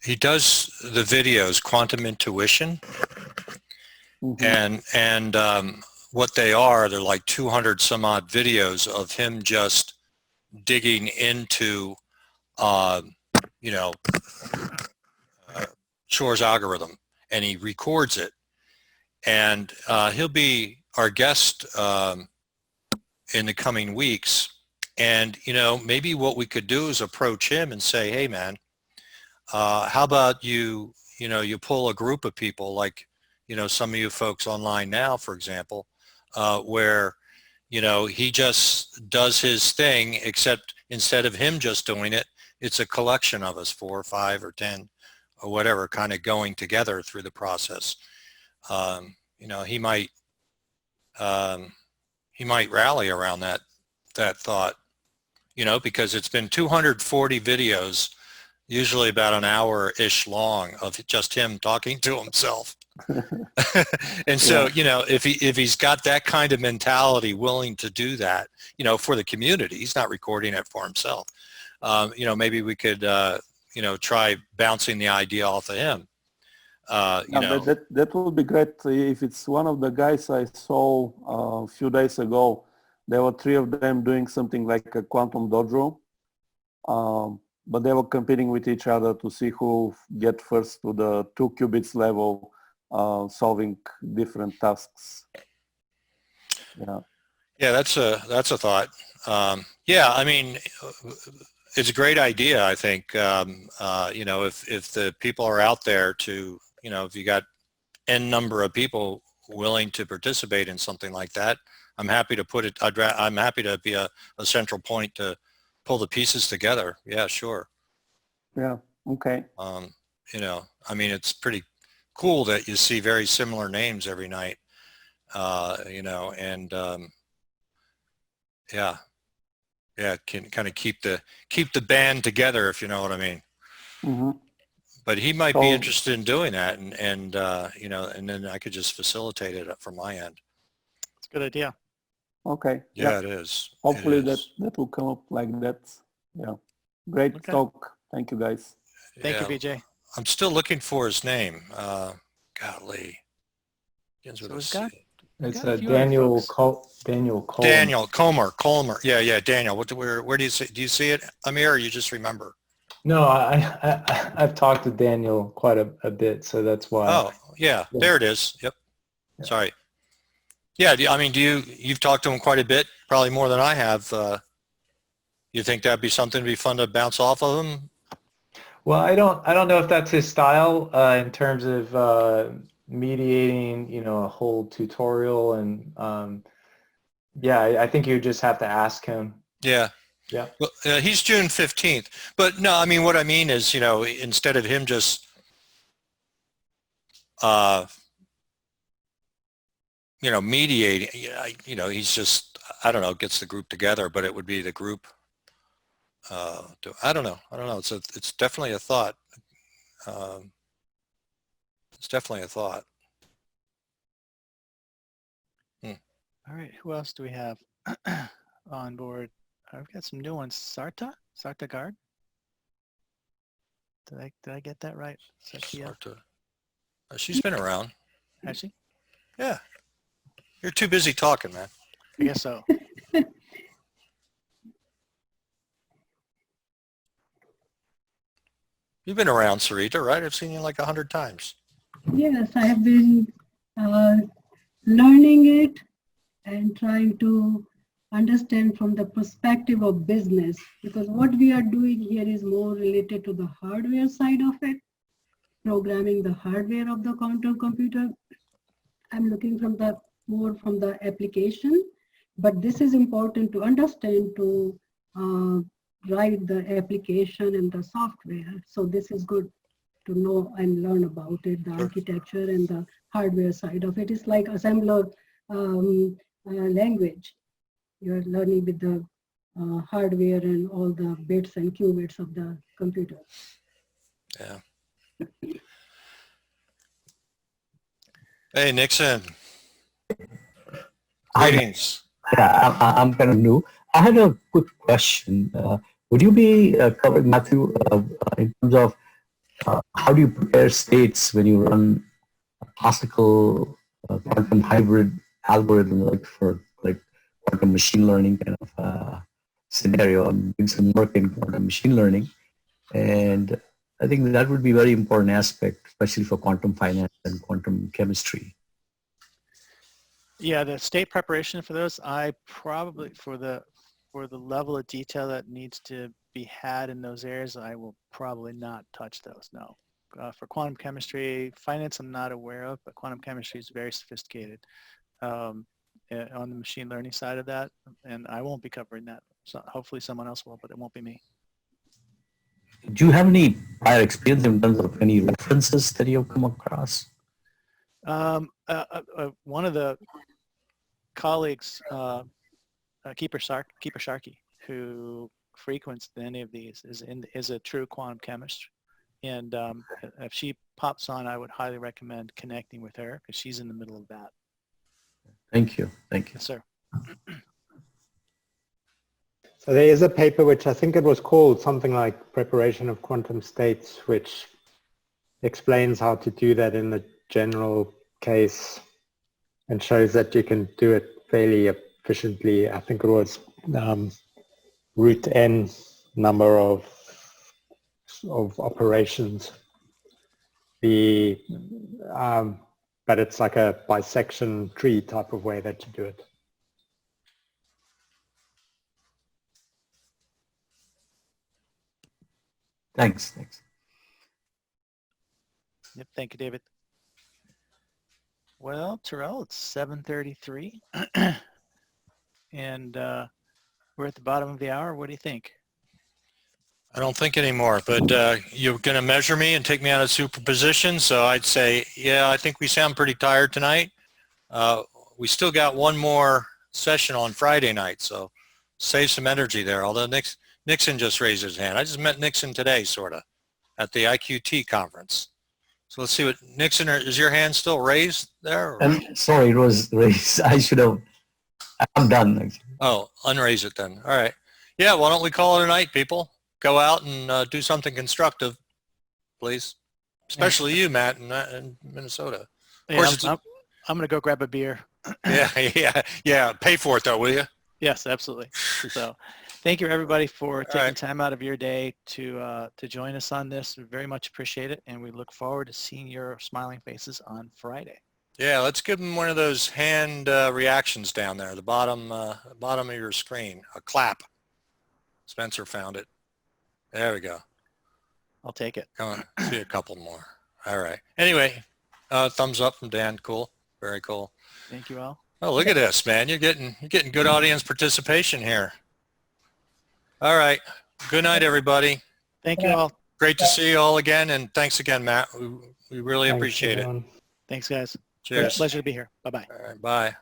[SPEAKER 2] He does the videos, Quantum Intuition, and what they are, they're like 200 some odd videos of him just digging into, you know, Shor's algorithm, and he records it, and he'll be our guest in the coming weeks. And, you know, maybe what we could do is approach him and say, hey, man, how about you pull a group of people, like, you know, some of you folks online now, for example, where, you know, he just does his thing, except instead of him just doing it, it's a collection of us, 4 or 5 or 10 or whatever, kind of going together through the process. You know, he might rally around that thought. you know, because it's been 240 videos, usually about an hour-ish long, of just him talking to himself. And so, you know, if he's got that kind of mentality, willing to do that, you know, for the community, he's not recording it for himself. You know, maybe we could, you know, try bouncing the idea off of him. You know,
[SPEAKER 7] that would be great. If it's one of the guys I saw a few days ago, there were 3 of them doing something like a quantum dojo, but they were competing with each other to see who get first to the 2 qubits level, solving different tasks.
[SPEAKER 2] Yeah, that's a thought. Yeah, I mean, it's a great idea, I think. You know, if the people are out there to, you know, if you got N number of people willing to participate in something like that, I'm happy to put it, I'm happy to be a central point to pull the pieces together. Yeah, sure.
[SPEAKER 7] Yeah, okay.
[SPEAKER 2] You know, I mean, it's pretty cool that you see very similar names every night, you know, and yeah, can kind of keep the band together, if you know what I mean.
[SPEAKER 7] Mm-hmm.
[SPEAKER 2] But he might be interested in doing that, and you know, and then I could just facilitate it from my end.
[SPEAKER 1] It's a good idea.
[SPEAKER 7] Okay.
[SPEAKER 2] Yeah, it is.
[SPEAKER 7] Hopefully that will come up like that. Yeah. Great talk. Thank you, guys.
[SPEAKER 1] Thank you, VJ.
[SPEAKER 2] I'm still looking for his name. Golly. Begins with a C.
[SPEAKER 8] It's Daniel Daniel Coleman.
[SPEAKER 2] Daniel Comer. Yeah, Daniel. Where do you see? Do you see it, Amir, or you just remember?
[SPEAKER 8] No, I've talked to Daniel quite a bit, so that's why.
[SPEAKER 2] Oh, yeah, there it is. Yep. Yeah. Sorry. Yeah, I mean, you've talked to him quite a bit, probably more than I have. You think that'd be something to be fun to bounce off of him?
[SPEAKER 8] Well, I don't know if that's his style in terms of mediating, you know, a whole tutorial, and yeah, I think you just have to ask him.
[SPEAKER 2] Yeah.
[SPEAKER 8] Yeah.
[SPEAKER 2] Well, he's June 15th, but no, I mean, what I mean is, you know, instead of him just, you know, mediating, you know, he's just, I don't know, gets the group together, but it would be the group. I don't know. It's definitely a thought. It's definitely a thought.
[SPEAKER 1] All right, who else do we have on board? I've got some new ones. Sarta Gard. Did I get that right?
[SPEAKER 2] Sarta. She's been around.
[SPEAKER 1] Has she?
[SPEAKER 2] Yeah. You're too busy talking, man.
[SPEAKER 1] I guess so.
[SPEAKER 2] You've been around, Sarita, right? I've seen you like 100 times.
[SPEAKER 9] Yes, I have been learning it and trying to understand from the perspective of business, because what we are doing here is more related to the hardware side of it, programming the hardware of the quantum computer. I'm looking more from the application, but this is important to understand to write the application and the software. So this is good to know and learn about it, the architecture and the hardware side of it. It's like assembler language. You're learning with the hardware and all the bits and qubits of the computer.
[SPEAKER 2] Yeah. Hey, Nixon. Greetings.
[SPEAKER 10] Yeah, I'm kind of new. I had a quick question. Would you be covering, Matthew, in terms of how do you prepare states when you run a classical quantum hybrid algorithm, like for quantum machine learning kind of scenario? I'm doing some work in quantum machine learning, and I think that would be a very important aspect, especially for quantum finance and quantum chemistry.
[SPEAKER 1] Yeah, the state preparation for those, I probably, for the level of detail that needs to be had in those areas, I will probably not touch those, no. For quantum chemistry, finance I'm not aware of, but quantum chemistry is very sophisticated on the machine learning side of that, and I won't be covering that. So hopefully someone else will, but it won't be me.
[SPEAKER 10] Do you have any prior experience in terms of any references that you've come across?
[SPEAKER 1] One of the colleagues, Keeper Sharkey, who frequent than any of these, is a true quantum chemist. And if she pops on, I would highly recommend connecting with her because she's in the middle of that.
[SPEAKER 10] Thank you. Thank you.
[SPEAKER 1] Yes, sir.
[SPEAKER 3] So there is a paper which I think it was called something like Preparation of Quantum States, which explains how to do that in the general case and shows that you can do it fairly efficiently. I think it was root n number of operations. But it's like a bisection tree type of way that you do it.
[SPEAKER 10] Thanks.
[SPEAKER 1] Yep, thank you, David. Well, Terrell, it's 7:33, and we're at the bottom of the hour. What do you think?
[SPEAKER 2] I don't think anymore, but you're going to measure me and take me out of superposition, so I'd say, yeah, I think we sound pretty tired tonight. We still got one more session on Friday night, so save some energy there, although Nixon just raised his hand. I just met Nixon today, sort of, at the IQT conference. So let's see what, Nixon, is your hand still raised there? Or?
[SPEAKER 10] Sorry, it was raised. I'm done. Actually.
[SPEAKER 2] Oh, unraise it then. All right. Yeah, why don't we call it a night, people? Go out and do something constructive, please. Especially you, Matt, in Minnesota. Of course,
[SPEAKER 1] I'm going to go grab a beer.
[SPEAKER 2] yeah. Pay for it, though, will you?
[SPEAKER 1] Yes, absolutely. So thank you, everybody, for taking
[SPEAKER 2] right.
[SPEAKER 1] time out of your day to join us on this. We very much appreciate it, and we look forward to seeing your smiling faces on Friday.
[SPEAKER 2] Yeah, let's give them one of those hand reactions down there, the bottom of your screen. A clap. Spencer found it. There we go.
[SPEAKER 1] I'll take it.
[SPEAKER 2] Come on, see a couple more. All right. Anyway, thumbs up from Dan. Cool. Very cool.
[SPEAKER 1] Thank you all.
[SPEAKER 2] Oh, look at this, man. You're getting good audience participation here. All right. Good night, everybody.
[SPEAKER 1] Thank you all.
[SPEAKER 2] Great to see you all again, and thanks again, Matt. We really appreciate it.
[SPEAKER 1] Thanks, guys.
[SPEAKER 2] Cheers.
[SPEAKER 1] Pleasure to be here. Bye-bye.
[SPEAKER 2] All right, bye.